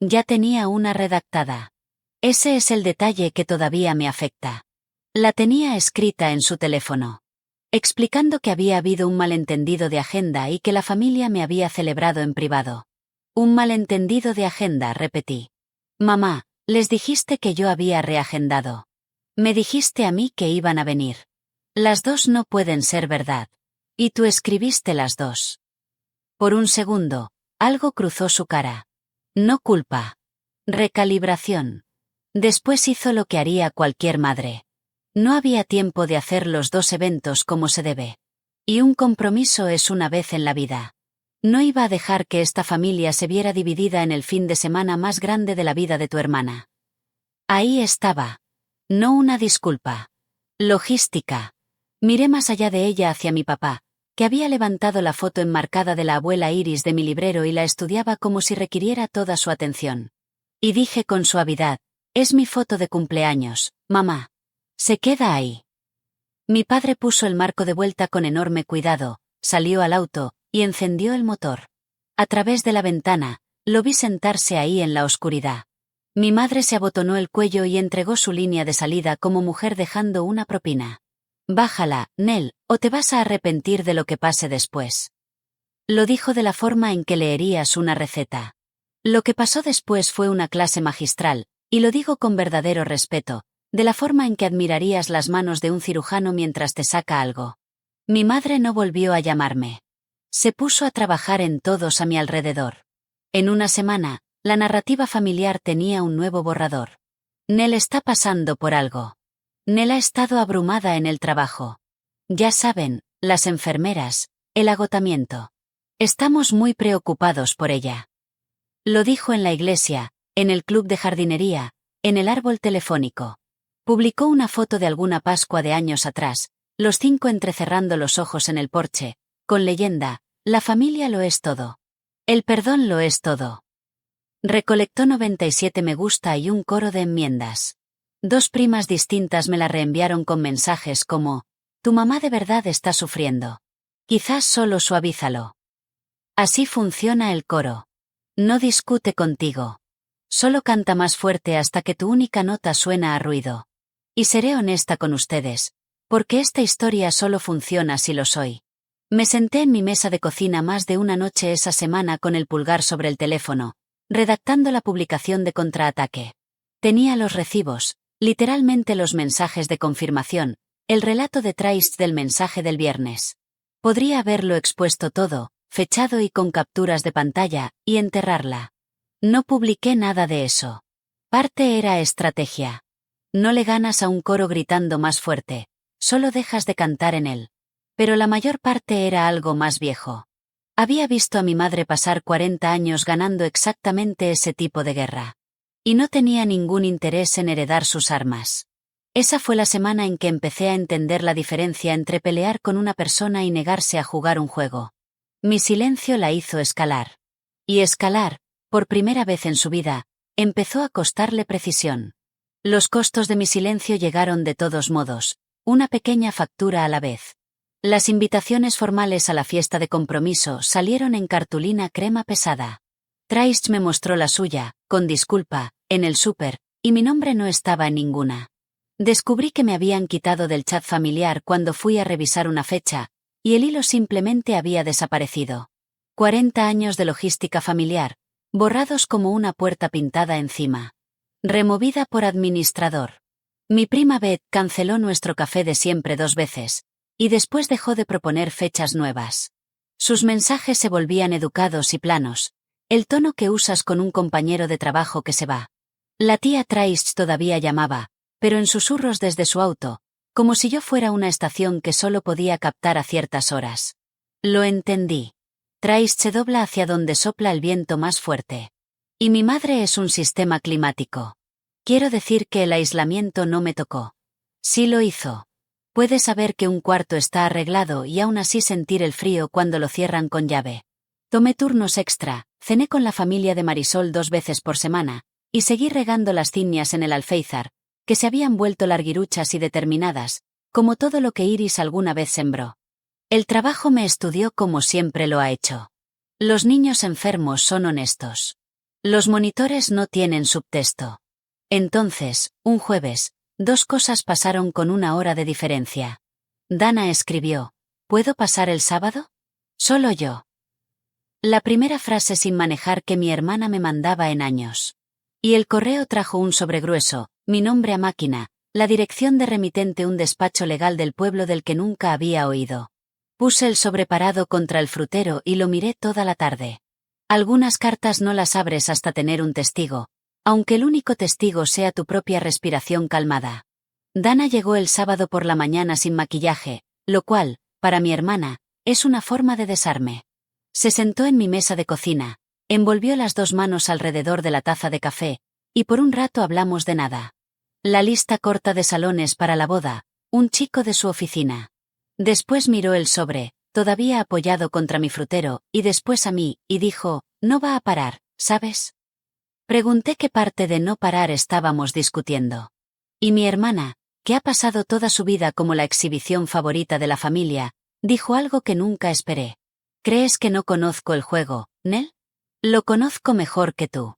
Ya tenía una redactada. Ese es el detalle que todavía me afecta. La tenía escrita en su teléfono. Explicando que había habido un malentendido de agenda y que la familia me había celebrado en privado. Un malentendido de agenda, repetí. Mamá, les dijiste que yo había reagendado. Me dijiste a mí que iban a venir. Las 2 no pueden ser verdad. Y tú escribiste las 2. Por un segundo, algo cruzó su cara. No culpa. Recalibración. Después hizo lo que haría cualquier madre. No había tiempo de hacer los 2 eventos como se debe. Y un compromiso es una vez en la vida. No iba a dejar que esta familia se viera dividida en el fin de semana más grande de la vida de tu hermana. Ahí estaba. No una disculpa. Logística. Miré más allá de ella hacia mi papá, que había levantado la foto enmarcada de la abuela Iris de mi librero y la estudiaba como si requiriera toda su atención. Y dije con suavidad: es mi foto de cumpleaños, mamá. Se queda ahí. Mi padre puso el marco de vuelta con enorme cuidado, salió al auto, y encendió el motor. A través de la ventana, lo vi sentarse ahí en la oscuridad. Mi madre se abotonó el cuello y entregó su línea de salida como mujer dejando una propina. Bájala, Nell, o te vas a arrepentir de lo que pase después. Lo dijo de la forma en que leerías una receta. Lo que pasó después fue una clase magistral, y lo digo con verdadero respeto, de la forma en que admirarías las manos de un cirujano mientras te saca algo. Mi madre no volvió a llamarme. Se puso a trabajar en todos a mi alrededor. En una semana, la narrativa familiar tenía un nuevo borrador. Nell está pasando por algo. Nell ha estado abrumada en el trabajo. Ya saben, las enfermeras, el agotamiento. Estamos muy preocupados por ella. Lo dijo en la iglesia, en el club de jardinería, en el árbol telefónico. Publicó una foto de alguna Pascua de años atrás, los 5 entrecerrando los ojos en el porche, con leyenda: la familia lo es todo. El perdón lo es todo. Recolectó 97 me gusta y un coro de enmiendas. 2 primas distintas me la reenviaron con mensajes como: tu mamá de verdad está sufriendo. Quizás solo suavízalo. Así funciona el coro. No discute contigo. Solo canta más fuerte hasta que tu única nota suena a ruido. Y seré honesta con ustedes, porque esta historia solo funciona si lo soy. Me senté en mi mesa de cocina más de una noche esa semana con el pulgar sobre el teléfono, redactando la publicación de contraataque. Tenía los recibos, literalmente los mensajes de confirmación, el relato de Traist del mensaje del viernes. Podría haberlo expuesto todo, fechado y con capturas de pantalla, y enterrarla. No publiqué nada de eso. Parte era estrategia. No le ganas a un coro gritando más fuerte, solo dejas de cantar en él. Pero la mayor parte era algo más viejo. Había visto a mi madre pasar 40 años ganando exactamente ese tipo de guerra. Y no tenía ningún interés en heredar sus armas. Esa fue la semana en que empecé a entender la diferencia entre pelear con una persona y negarse a jugar un juego. Mi silencio la hizo escalar. Y escalar, por primera vez en su vida, empezó a costarle precisión. Los costos de mi silencio llegaron de todos modos, una pequeña factura a la vez. Las invitaciones formales a la fiesta de compromiso salieron en cartulina crema pesada. Traist me mostró la suya, con disculpa, en el súper, y mi nombre no estaba en ninguna. Descubrí que me habían quitado del chat familiar cuando fui a revisar una fecha, y el hilo simplemente había desaparecido. 40 años de logística familiar, borrados como una puerta pintada encima. Removida por administrador. Mi prima Beth canceló nuestro café de siempre 2 veces, y después dejó de proponer fechas nuevas. Sus mensajes se volvían educados y planos, el tono que usas con un compañero de trabajo que se va. La tía Traist todavía llamaba, pero en susurros desde su auto, como si yo fuera una estación que solo podía captar a ciertas horas. Lo entendí. Traist se dobla hacia donde sopla el viento más fuerte. Y mi madre es un sistema climático. Quiero decir que el aislamiento no me tocó. Sí lo hizo. Puedes saber que un cuarto está arreglado y aún así sentir el frío cuando lo cierran con llave. Tomé turnos extra, cené con la familia de Marisol 2 veces por semana, y seguí regando las cignias en el alféizar, que se habían vuelto larguiruchas y determinadas, como todo lo que Iris alguna vez sembró. El trabajo me estudió como siempre lo ha hecho. Los niños enfermos son honestos. Los monitores no tienen subtexto. Entonces, un jueves, 2 cosas pasaron con 1 hora de diferencia. Dana escribió: ¿puedo pasar el sábado? Solo yo. La primera frase sin manejar que mi hermana me mandaba en años. Y el correo trajo un sobregrueso, mi nombre a máquina, la dirección de remitente, un despacho legal del pueblo del que nunca había oído. Puse el sobre parado contra el frutero y lo miré toda la tarde. Algunas cartas no las abres hasta tener un testigo, aunque el único testigo sea tu propia respiración calmada. Dana llegó el sábado por la mañana sin maquillaje, lo cual, para mi hermana, es una forma de desarme. Se sentó en mi mesa de cocina, envolvió las 2 manos alrededor de la taza de café, y por un rato hablamos de nada. La lista corta de salones para la boda, un chico de su oficina. Después miró el sobre, todavía apoyado contra mi frutero, y después a mí, y dijo: no va a parar, ¿sabes? Pregunté qué parte de no parar estábamos discutiendo. Y mi hermana, que ha pasado toda su vida como la exhibición favorita de la familia, dijo algo que nunca esperé. ¿Crees que no conozco el juego, Nell? Lo conozco mejor que tú.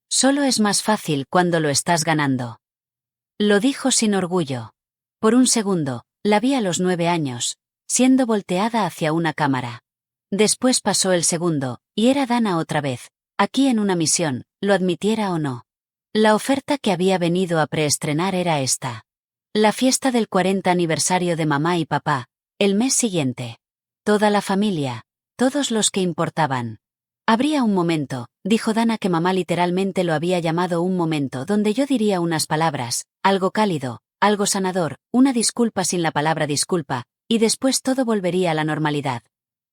Solo es más fácil cuando lo estás ganando. Lo dijo sin orgullo. Por un segundo, la vi a los 9 años, siendo volteada hacia una cámara. Después pasó el segundo, y era Dana otra vez, aquí en una misión, lo admitiera o no. La oferta que había venido a preestrenar era esta. La fiesta del 40 aniversario de mamá y papá, el mes siguiente. Toda la familia, todos los que importaban. Habría un momento, dijo Dana, que mamá literalmente lo había llamado un momento, donde yo diría unas palabras, algo cálido, algo sanador, una disculpa sin la palabra disculpa, y después todo volvería a la normalidad.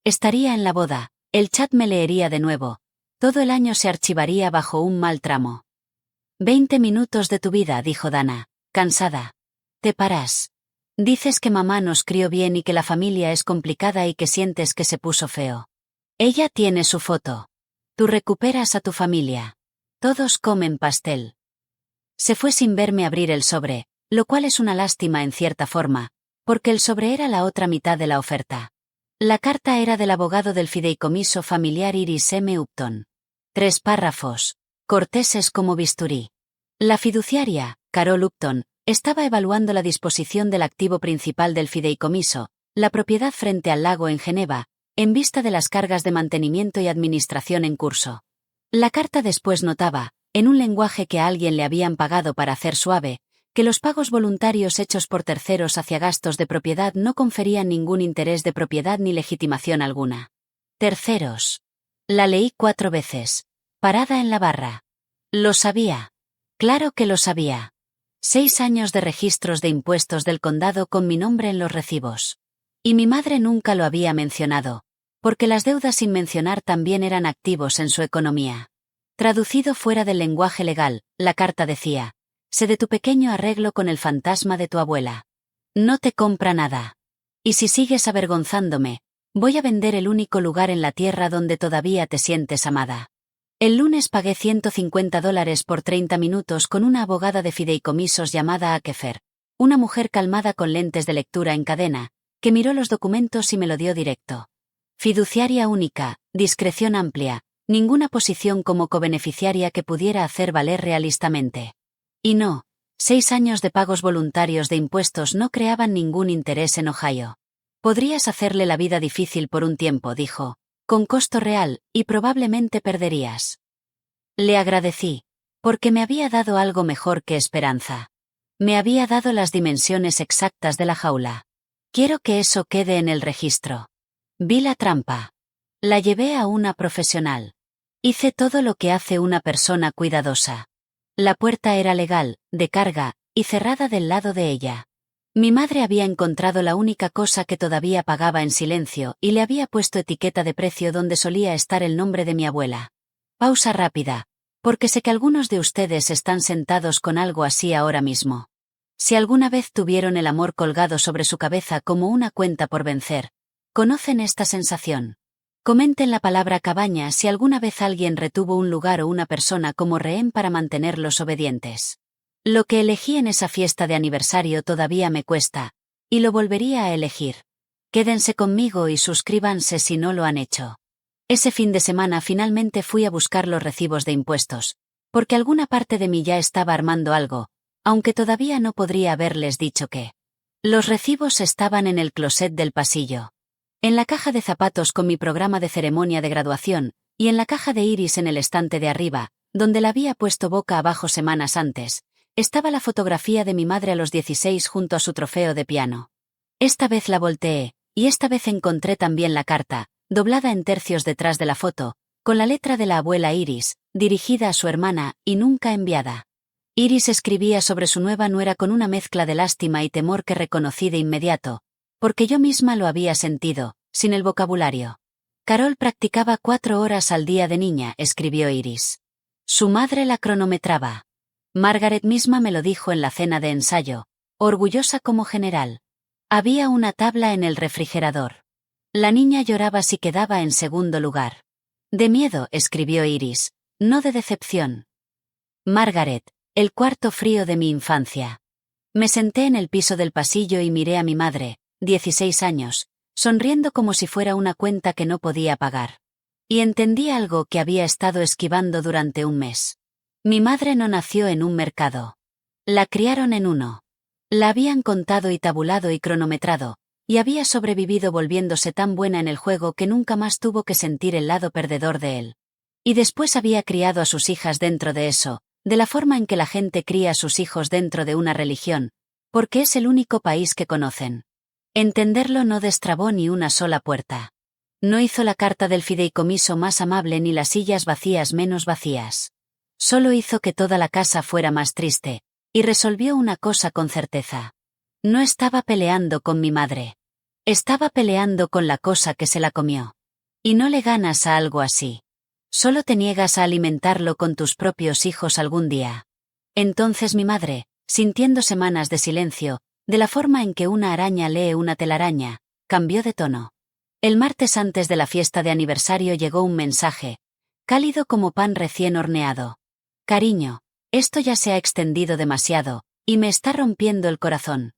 Estaría en la boda, el chat me leería de nuevo. Todo el año se archivaría bajo un mal tramo. 20 minutos de tu vida, dijo Dana, cansada. Te paras. Dices que mamá nos crió bien y que la familia es complicada y que sientes que se puso feo. Ella tiene su foto. Tú recuperas a tu familia. Todos comen pastel. Se fue sin verme abrir el sobre, lo cual es una lástima en cierta forma, porque el sobre era la otra mitad de la oferta. La carta era del abogado del fideicomiso familiar Iris M. Upton. 3 párrafos, corteses como bisturí. La fiduciaria, Carol Upton, estaba evaluando la disposición del activo principal del fideicomiso, la propiedad frente al lago en Geneva, en vista de las cargas de mantenimiento y administración en curso. La carta después notaba, en un lenguaje que a alguien le habían pagado para hacer suave, que los pagos voluntarios hechos por terceros hacia gastos de propiedad no conferían ningún interés de propiedad ni legitimación alguna. Terceros. La leí 4 veces. Parada en la barra. Lo sabía. Claro que lo sabía. 6 años de registros de impuestos del condado con mi nombre en los recibos. Y mi madre nunca lo había mencionado, porque las deudas sin mencionar también eran activos en su economía. Traducido fuera del lenguaje legal, la carta decía: sé de tu pequeño arreglo con el fantasma de tu abuela. No te compra nada. Y si sigues avergonzándome, voy a vender el único lugar en la tierra donde todavía te sientes amada. El lunes pagué $150 por 30 minutos con una abogada de fideicomisos llamada Akefer, una mujer calmada con lentes de lectura en cadena, que miró los documentos y me lo dio directo. Fiduciaria única, discreción amplia, ninguna posición como cobeneficiaria que pudiera hacer valer realistamente. Y no, 6 años de pagos voluntarios de impuestos no creaban ningún interés en Ohio. Podrías hacerle la vida difícil por un tiempo, dijo, con costo real, y probablemente perderías. Le agradecí, porque me había dado algo mejor que esperanza. Me había dado las dimensiones exactas de la jaula. Quiero que eso quede en el registro. Vi la trampa. La llevé a una profesional. Hice todo lo que hace una persona cuidadosa. La puerta era legal, de carga, y cerrada del lado de ella. Mi madre había encontrado la única cosa que todavía pagaba en silencio y le había puesto etiqueta de precio donde solía estar el nombre de mi abuela. Pausa rápida, porque sé que algunos de ustedes están sentados con algo así ahora mismo. Si alguna vez tuvieron el amor colgado sobre su cabeza como una cuenta por vencer, ¿conocen esta sensación? Comenten la palabra cabaña si alguna vez alguien retuvo un lugar o una persona como rehén para mantenerlos obedientes. Lo que elegí en esa fiesta de aniversario todavía me cuesta, y lo volvería a elegir. Quédense conmigo y suscríbanse si no lo han hecho. Ese fin de semana finalmente fui a buscar los recibos de impuestos, porque alguna parte de mí ya estaba armando algo, aunque todavía no podría haberles dicho qué. Los recibos estaban en el closet del pasillo. En la caja de zapatos con mi programa de ceremonia de graduación, y en la caja de Iris en el estante de arriba, donde la había puesto boca abajo semanas antes, estaba la fotografía de mi madre a los 16 junto a su trofeo de piano. Esta vez la volteé, y esta vez encontré también la carta, doblada en tercios detrás de la foto, con la letra de la abuela Iris, dirigida a su hermana y nunca enviada. Iris escribía sobre su nueva nuera con una mezcla de lástima y temor que reconocí de inmediato, porque yo misma lo había sentido, sin el vocabulario. Carol practicaba 4 horas al día de niña, escribió Iris. Su madre la cronometraba. Margaret misma me lo dijo en la cena de ensayo, orgullosa como general. Había una tabla en el refrigerador. La niña lloraba si quedaba en segundo lugar. De miedo, escribió Iris, no de decepción. Margaret, el cuarto frío de mi infancia. Me senté en el piso del pasillo y miré a mi madre, 16 años, sonriendo como si fuera una cuenta que no podía pagar. Y entendí algo que había estado esquivando durante un mes. Mi madre no nació en un mercado. La criaron en uno. La habían contado y tabulado y cronometrado, y había sobrevivido volviéndose tan buena en el juego que nunca más tuvo que sentir el lado perdedor de él. Y después había criado a sus hijas dentro de eso, de la forma en que la gente cría a sus hijos dentro de una religión, porque es el único país que conocen. Entenderlo no destrabó ni una sola puerta. No hizo la carta del fideicomiso más amable ni las sillas vacías menos vacías. Solo hizo que toda la casa fuera más triste, y resolvió una cosa con certeza. No estaba peleando con mi madre. Estaba peleando con la cosa que se la comió. Y no le ganas a algo así. Solo te niegas a alimentarlo con tus propios hijos algún día. Entonces mi madre, sintiendo semanas de silencio, de la forma en que una araña lee una telaraña, cambió de tono. El martes antes de la fiesta de aniversario llegó un mensaje, cálido como pan recién horneado. Cariño, esto ya se ha extendido demasiado, y me está rompiendo el corazón.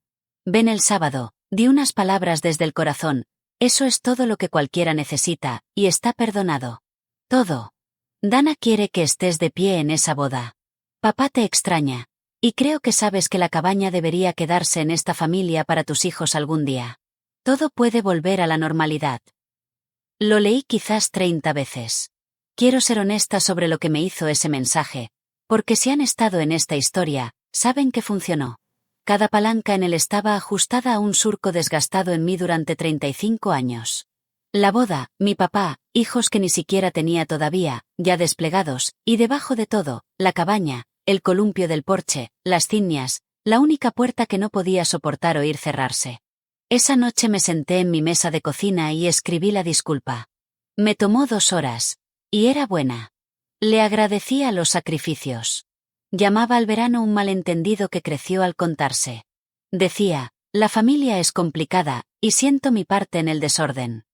Ven el sábado, di unas palabras desde el corazón, eso es todo lo que cualquiera necesita, y está perdonado. Todo. Dana quiere que estés de pie en esa boda. Papá te extraña, y creo que sabes que la cabaña debería quedarse en esta familia para tus hijos algún día. Todo puede volver a la normalidad. Lo leí quizás 30 veces. Quiero ser honesta sobre lo que me hizo ese mensaje, porque si han estado en esta historia, saben que funcionó. Cada palanca en él estaba ajustada a un surco desgastado en mí durante 35 años. La boda, mi papá, hijos que ni siquiera tenía todavía, ya desplegados, y debajo de todo, la cabaña, el columpio del porche, las cignas, la única puerta que no podía soportar oír cerrarse. Esa noche me senté en mi mesa de cocina y escribí la disculpa. Me tomó 2 horas. Y era buena. Le agradecía los sacrificios. Llamaba al verano un malentendido que creció al contarse. Decía, la familia es complicada, y siento mi parte en el desorden.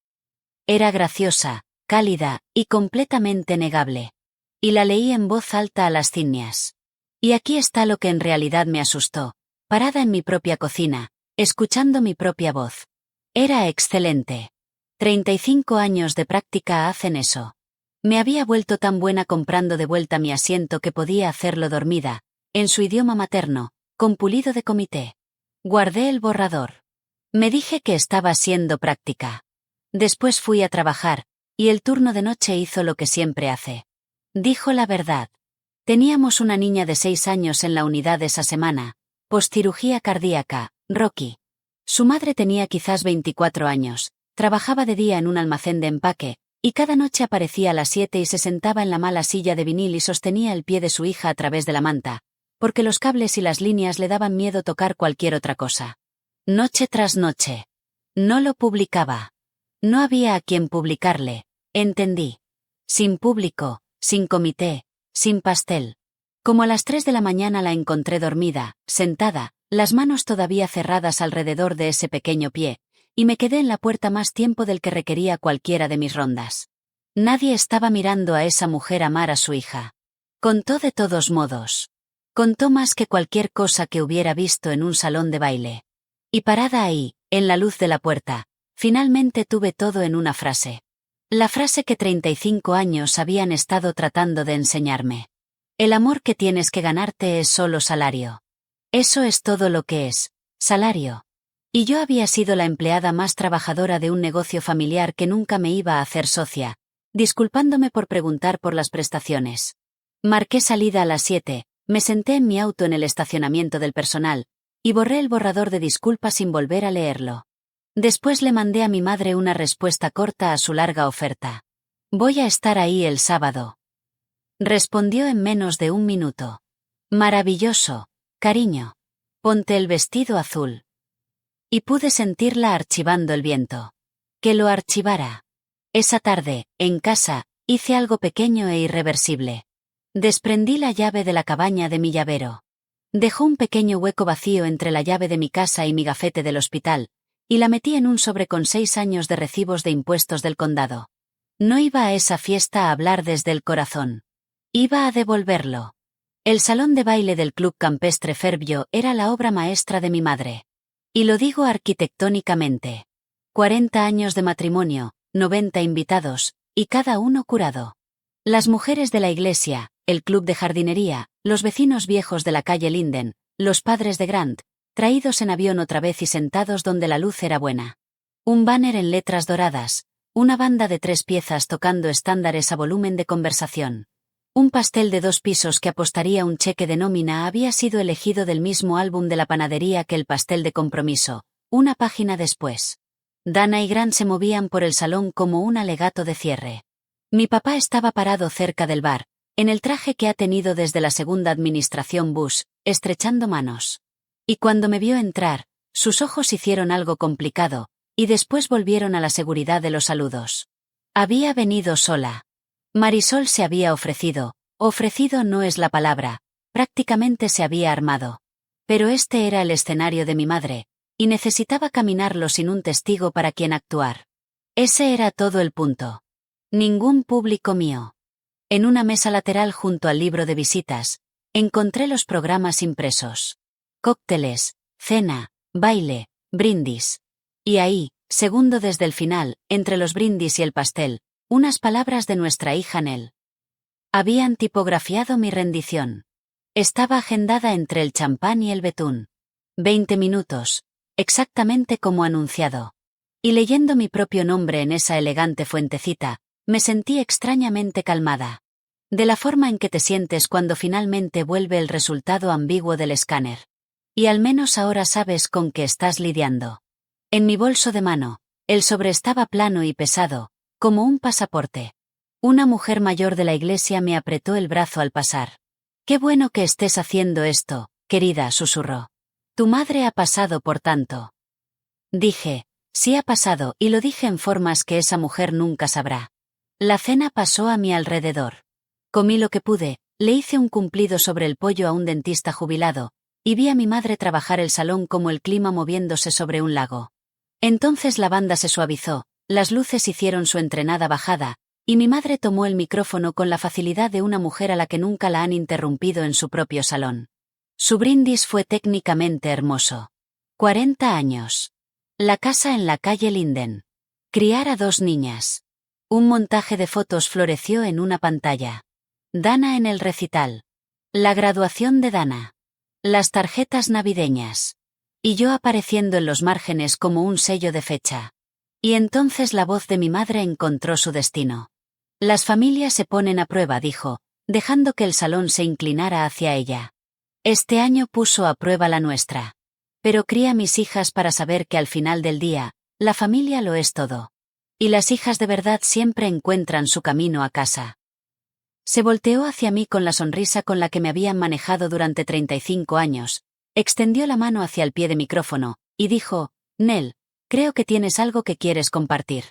Era graciosa, cálida, y completamente negable. Y la leí en voz alta a las cignas. Y aquí está lo que en realidad me asustó, parada en mi propia cocina, escuchando mi propia voz. Era excelente. 35 años de práctica hacen eso. Me había vuelto tan buena comprando de vuelta mi asiento que podía hacerlo dormida, en su idioma materno, con pulido de comité. Guardé el borrador. Me dije que estaba siendo práctica. Después fui a trabajar, y el turno de noche hizo lo que siempre hace. Dijo la verdad. Teníamos una niña de 6 años en la unidad esa semana, postcirugía cardíaca, Rocky. Su madre tenía quizás 24 años, trabajaba de día en un almacén de empaque, y cada noche aparecía a las 7 y se sentaba en la mala silla de vinil y sostenía el pie de su hija a través de la manta, porque los cables y las líneas le daban miedo tocar cualquier otra cosa. Noche tras noche. No lo publicaba. No había a quien publicarle, entendí. Sin público, sin comité, sin pastel. Como a las 3 de la mañana la encontré dormida, sentada, las manos todavía cerradas alrededor de ese pequeño pie, y me quedé en la puerta más tiempo del que requería cualquiera de mis rondas. Nadie estaba mirando a esa mujer amar a su hija. Contó de todos modos. Contó más que cualquier cosa que hubiera visto en un salón de baile. Y parada ahí, en la luz de la puerta, finalmente tuve todo en una frase. La frase que 35 años habían estado tratando de enseñarme. El amor que tienes que ganarte es solo salario. Eso es todo lo que es, salario. Y yo había sido la empleada más trabajadora de un negocio familiar que nunca me iba a hacer socia, disculpándome por preguntar por las prestaciones. Marqué salida a las 7, me senté en mi auto en el estacionamiento del personal, y borré el borrador de disculpas sin volver a leerlo. Después le mandé a mi madre una respuesta corta a su larga oferta. Voy a estar ahí el sábado. Respondió en menos de 1 minuto. Maravilloso, cariño. Ponte el vestido azul. Y pude sentirla archivando el viento. Que lo archivara. Esa tarde, en casa, hice algo pequeño e irreversible. Desprendí la llave de la cabaña de mi llavero. Dejó un pequeño hueco vacío entre la llave de mi casa y mi gafete del hospital, y la metí en un sobre con 6 años de recibos de impuestos del condado. No iba a esa fiesta a hablar desde el corazón. Iba a devolverlo. El salón de baile del Club Campestre Fairview era la obra maestra de mi madre. Y lo digo arquitectónicamente. 40 años de matrimonio, 90 invitados, y cada uno curado. Las mujeres de la iglesia, el club de jardinería, los vecinos viejos de la calle Linden, los padres de Grant, traídos en avión otra vez y sentados donde la luz era buena. Un banner en letras doradas, una banda de 3 piezas tocando estándares a volumen de conversación. Un pastel de 2 pisos que apostaría un cheque de nómina había sido elegido del mismo álbum de la panadería que el pastel de compromiso, una página después. Dana y Grant se movían por el salón como un alegato de cierre. Mi papá estaba parado cerca del bar, en el traje que ha tenido desde la segunda administración Bush, estrechando manos. Y cuando me vio entrar, sus ojos hicieron algo complicado, y después volvieron a la seguridad de los saludos. Había venido sola. Marisol se había ofrecido no es la palabra, prácticamente se había armado. Pero este era el escenario de mi madre, y necesitaba caminarlo sin un testigo para quien actuar. Ese era todo el punto. Ningún público mío. En una mesa lateral junto al libro de visitas, encontré los programas impresos. Cócteles, cena, baile, brindis. Y ahí, segundo desde el final, entre los brindis y el pastel, unas palabras de nuestra hija Nell. Habían tipografiado mi rendición. Estaba agendada entre el champán y el betún. 20 minutos, exactamente como anunciado. Y leyendo mi propio nombre en esa elegante fuentecita, me sentí extrañamente calmada. De la forma en que te sientes cuando finalmente vuelve el resultado ambiguo del escáner. Y al menos ahora sabes con qué estás lidiando. En mi bolso de mano, el sobre estaba plano y pesado, como un pasaporte. Una mujer mayor de la iglesia me apretó el brazo al pasar. «Qué bueno que estés haciendo esto, querida», susurró. «Tu madre ha pasado por tanto». Dije, «Sí ha pasado», y lo dije en formas que esa mujer nunca sabrá. La cena pasó a mi alrededor. Comí lo que pude, le hice un cumplido sobre el pollo a un dentista jubilado, y vi a mi madre trabajar el salón como el clima moviéndose sobre un lago. Entonces la banda se suavizó, las luces hicieron su entrenada bajada, y mi madre tomó el micrófono con la facilidad de una mujer a la que nunca la han interrumpido en su propio salón. Su brindis fue técnicamente hermoso. 40 años. La casa en la calle Linden. Criar a 2 niñas. Un montaje de fotos floreció en una pantalla. Dana en el recital. La graduación de Dana. Las tarjetas navideñas. Y yo apareciendo en los márgenes como un sello de fecha. Y entonces la voz de mi madre encontró su destino. «Las familias se ponen a prueba», dijo, dejando que el salón se inclinara hacia ella. «Este año puso a prueba la nuestra. Pero cría mis hijas para saber que al final del día, la familia lo es todo. Y las hijas de verdad siempre encuentran su camino a casa». Se volteó hacia mí con la sonrisa con la que me habían manejado durante 35 años, extendió la mano hacia el pie de micrófono, y dijo, «Nell, creo que tienes algo que quieres compartir».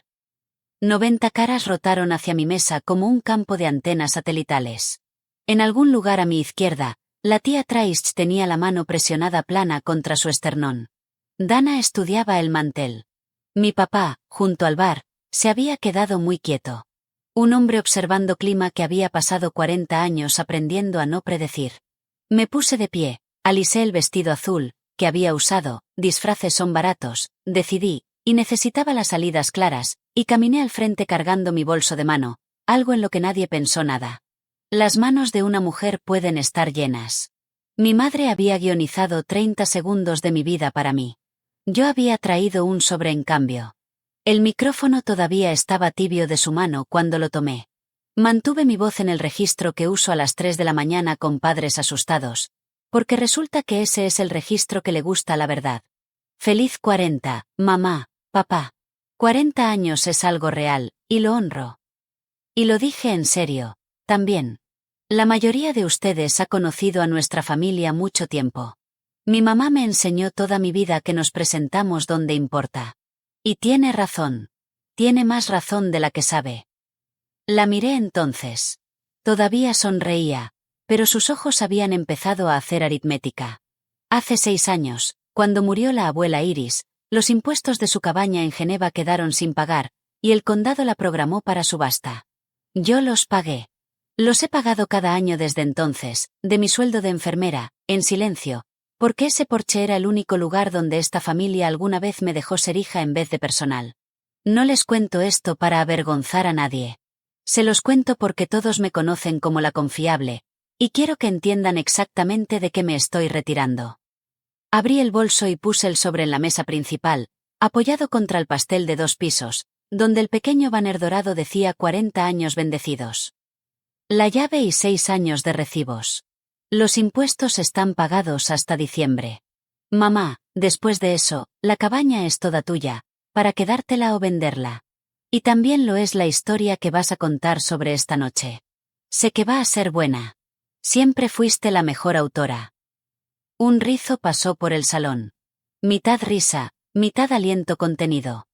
90 caras rotaron hacia mi mesa como un campo de antenas satelitales. En algún lugar a mi izquierda, la tía Traist tenía la mano presionada plana contra su esternón. Dana estudiaba el mantel. Mi papá, junto al bar, se había quedado muy quieto. Un hombre observando clima que había pasado 40 años aprendiendo a no predecir. Me puse de pie, alisé el vestido azul, que había usado, disfraces son baratos, decidí, y necesitaba las salidas claras, y caminé al frente cargando mi bolso de mano, algo en lo que nadie pensó nada. Las manos de una mujer pueden estar llenas. Mi madre había guionizado 30 segundos de mi vida para mí. Yo había traído un sobre en cambio. El micrófono todavía estaba tibio de su mano cuando lo tomé. Mantuve mi voz en el registro que uso a las 3 de la mañana con padres asustados, porque resulta que ese es el registro que le gusta a la verdad. Feliz 40, mamá, papá. 40 años es algo real, y lo honro. Y lo dije en serio, también. La mayoría de ustedes ha conocido a nuestra familia mucho tiempo. Mi mamá me enseñó toda mi vida que nos presentamos donde importa. Y tiene razón. Tiene más razón de la que sabe. La miré entonces. Todavía sonreía, pero sus ojos habían empezado a hacer aritmética. Hace 6 años, cuando murió la abuela Iris, los impuestos de su cabaña en Geneva quedaron sin pagar, y el condado la programó para subasta. Yo los pagué. Los he pagado cada año desde entonces, de mi sueldo de enfermera, en silencio, porque ese porche era el único lugar donde esta familia alguna vez me dejó ser hija en vez de personal. No les cuento esto para avergonzar a nadie. Se los cuento porque todos me conocen como la confiable, y quiero que entiendan exactamente de qué me estoy retirando. Abrí el bolso y puse el sobre en la mesa principal, apoyado contra el pastel de 2 pisos, donde el pequeño banner dorado decía 40 años bendecidos. La llave y 6 años de recibos. Los impuestos están pagados hasta diciembre. Mamá, después de eso, la cabaña es toda tuya, para quedártela o venderla. Y también lo es la historia que vas a contar sobre esta noche. Sé que va a ser buena. Siempre fuiste la mejor autora. Un rizo pasó por el salón. Mitad risa, mitad aliento contenido.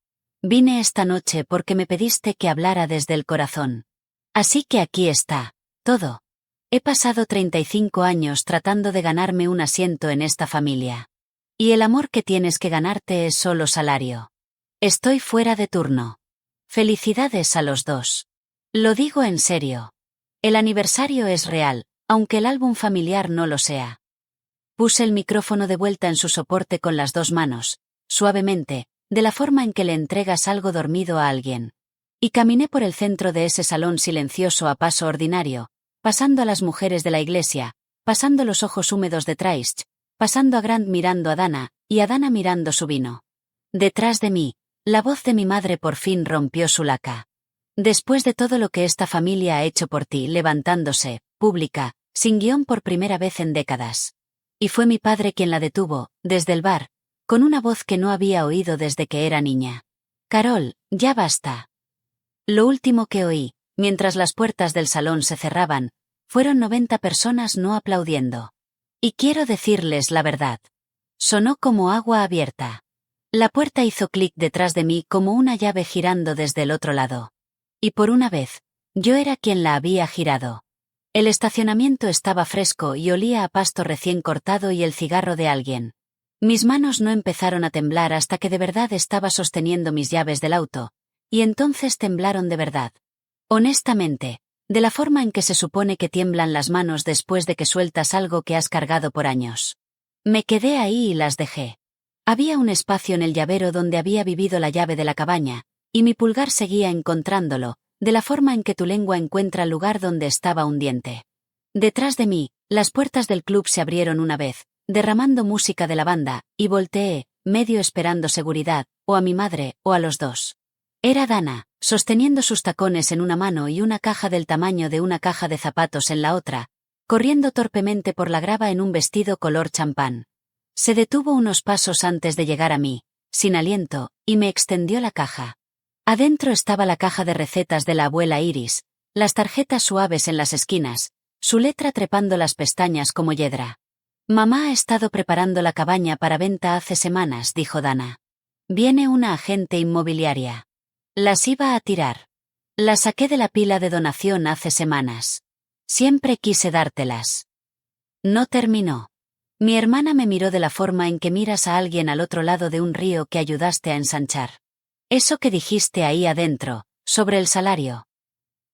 Vine esta noche porque me pediste que hablara desde el corazón. Así que aquí está, todo. He pasado 35 años tratando de ganarme un asiento en esta familia. Y el amor que tienes que ganarte es solo salario. Estoy fuera de turno. Felicidades a los dos. Lo digo en serio. El aniversario es real, aunque el álbum familiar no lo sea. Puse el micrófono de vuelta en su soporte con las dos manos, suavemente, de la forma en que le entregas algo dormido a alguien. Y caminé por el centro de ese salón silencioso a paso ordinario, pasando a las mujeres de la iglesia, pasando los ojos húmedos de Traist, pasando a Grant mirando a Dana, y a Dana mirando su vino. Detrás de mí, la voz de mi madre por fin rompió su laca. Después de todo lo que esta familia ha hecho por ti, levantándose, pública, sin guión por primera vez en décadas. Y fue mi padre quien la detuvo, desde el bar, con una voz que no había oído desde que era niña. Carol, ya basta. Lo último que oí, mientras las puertas del salón se cerraban, fueron 90 personas no aplaudiendo. Y quiero decirles la verdad. Sonó como agua abierta. La puerta hizo clic detrás de mí como una llave girando desde el otro lado. Y por una vez, yo era quien la había girado. El estacionamiento estaba fresco y olía a pasto recién cortado y el cigarro de alguien. Mis manos no empezaron a temblar hasta que de verdad estaba sosteniendo mis llaves del auto, y entonces temblaron de verdad. Honestamente, de la forma en que se supone que tiemblan las manos después de que sueltas algo que has cargado por años. Me quedé ahí y las dejé. Había un espacio en el llavero donde había vivido la llave de la cabaña, y mi pulgar seguía encontrándolo, de la forma en que tu lengua encuentra el lugar donde estaba un diente. Detrás de mí, las puertas del club se abrieron una vez, derramando música de la banda, y volteé, medio esperando seguridad, o a mi madre, o a los dos. Era Dana, sosteniendo sus tacones en una mano y una caja del tamaño de una caja de zapatos en la otra, corriendo torpemente por la grava en un vestido color champán. Se detuvo unos pasos antes de llegar a mí, sin aliento, y me extendió la caja. Adentro estaba la caja de recetas de la abuela Iris, las tarjetas suaves en las esquinas, su letra trepando las pestañas como hiedra. Mamá ha estado preparando la cabaña para venta hace semanas, dijo Dana. Viene una agente inmobiliaria. Las iba a tirar. Las saqué de la pila de donación hace semanas. Siempre quise dártelas. No terminó. Mi hermana me miró de la forma en que miras a alguien al otro lado de un río que ayudaste a ensanchar. Eso que dijiste ahí adentro, sobre el salario.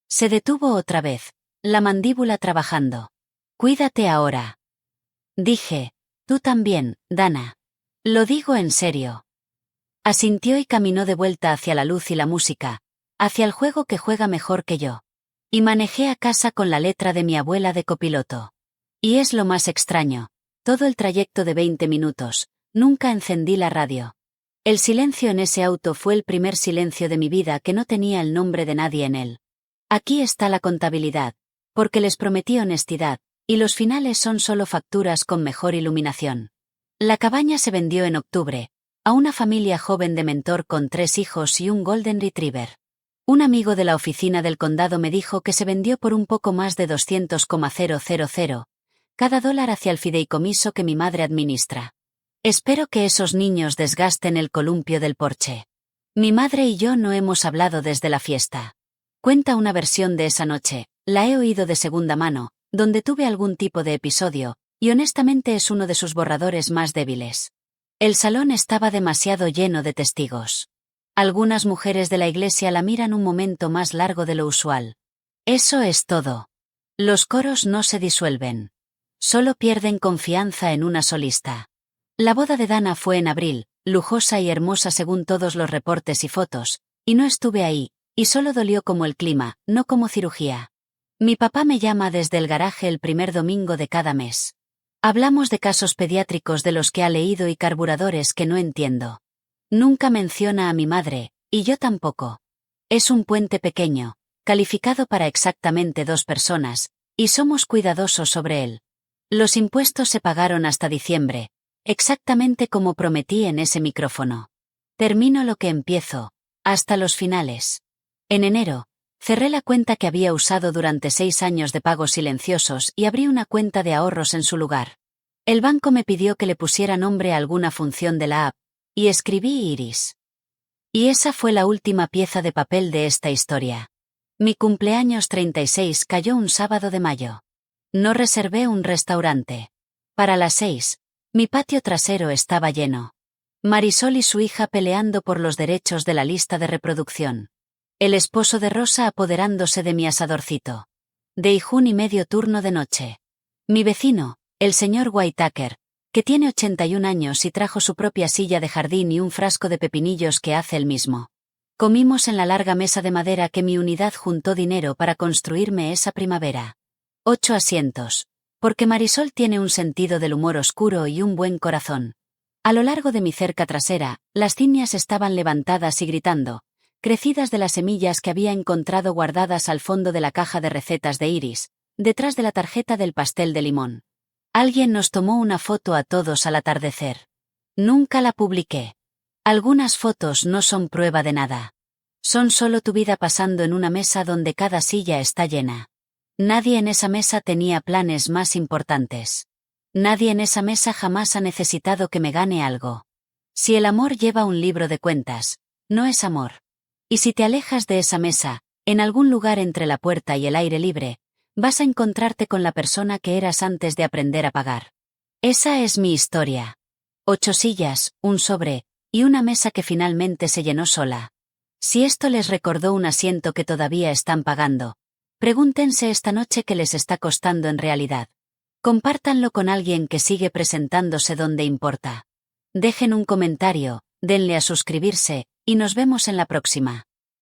Se detuvo otra vez, la mandíbula trabajando. Cuídate ahora. Dije, tú también, Dana. Lo digo en serio. Asintió y caminó de vuelta hacia la luz y la música, hacia el juego que juega mejor que yo. Y manejé a casa con la letra de mi abuela de copiloto. Y es lo más extraño. Todo el trayecto de 20 minutos, nunca encendí la radio. El silencio en ese auto fue el primer silencio de mi vida que no tenía el nombre de nadie en él. Aquí está la contabilidad, porque les prometí honestidad, y los finales son solo facturas con mejor iluminación. La cabaña se vendió en octubre, a una familia joven de Mentor con 3 hijos y un Golden Retriever. Un amigo de la oficina del condado me dijo que se vendió por un poco más de 200,000, cada dólar hacia el fideicomiso que mi madre administra. Espero que esos niños desgasten el columpio del porche. Mi madre y yo no hemos hablado desde la fiesta. Cuenta una versión de esa noche, la he oído de segunda mano, donde tuve algún tipo de episodio, y honestamente es uno de sus borradores más débiles. El salón estaba demasiado lleno de testigos. Algunas mujeres de la iglesia la miran un momento más largo de lo usual. Eso es todo. Los coros no se disuelven. Solo pierden confianza en una solista. La boda de Dana fue en abril, lujosa y hermosa según todos los reportes y fotos, y no estuve ahí, y solo dolió como el clima, no como cirugía. Mi papá me llama desde el garaje el primer domingo de cada mes. Hablamos de casos pediátricos de los que ha leído y carburadores que no entiendo. Nunca menciona a mi madre, y yo tampoco. Es un puente pequeño, calificado para exactamente 2 personas, y somos cuidadosos sobre él. Los impuestos se pagaron hasta diciembre, exactamente como prometí en ese micrófono. Termino lo que empiezo, hasta los finales. En enero, cerré la cuenta que había usado durante 6 años de pagos silenciosos y abrí una cuenta de ahorros en su lugar. El banco me pidió que le pusiera nombre a alguna función de la app, y escribí Iris. Y esa fue la última pieza de papel de esta historia. Mi cumpleaños 36 cayó un sábado de mayo. No reservé un restaurante. Para las 6, mi patio trasero estaba lleno. Marisol y su hija peleando por los derechos de la lista de reproducción. El esposo de Rosa apoderándose de mi asadorcito. De Ijún y medio turno de noche. Mi vecino, el señor Whitaker, que tiene 81 años y trajo su propia silla de jardín y un frasco de pepinillos que hace él mismo. Comimos en la larga mesa de madera que mi unidad juntó dinero para construirme esa primavera. 8 asientos. Porque Marisol tiene un sentido del humor oscuro y un buen corazón. A lo largo de mi cerca trasera, las cignas estaban levantadas y gritando, crecidas de las semillas que había encontrado guardadas al fondo de la caja de recetas de Iris, detrás de la tarjeta del pastel de limón. Alguien nos tomó una foto a todos al atardecer. Nunca la publiqué. Algunas fotos no son prueba de nada. Son solo tu vida pasando en una mesa donde cada silla está llena. Nadie en esa mesa tenía planes más importantes. Nadie en esa mesa jamás ha necesitado que me gane algo. Si el amor lleva un libro de cuentas, no es amor. Y si te alejas de esa mesa, en algún lugar entre la puerta y el aire libre, vas a encontrarte con la persona que eras antes de aprender a pagar. Esa es mi historia. 8 sillas, un sobre, y una mesa que finalmente se llenó sola. Si esto les recordó un asiento que todavía están pagando, pregúntense esta noche qué les está costando en realidad. Compártanlo con alguien que sigue presentándose donde importa. Dejen un comentario, denle a suscribirse, y nos vemos en la próxima.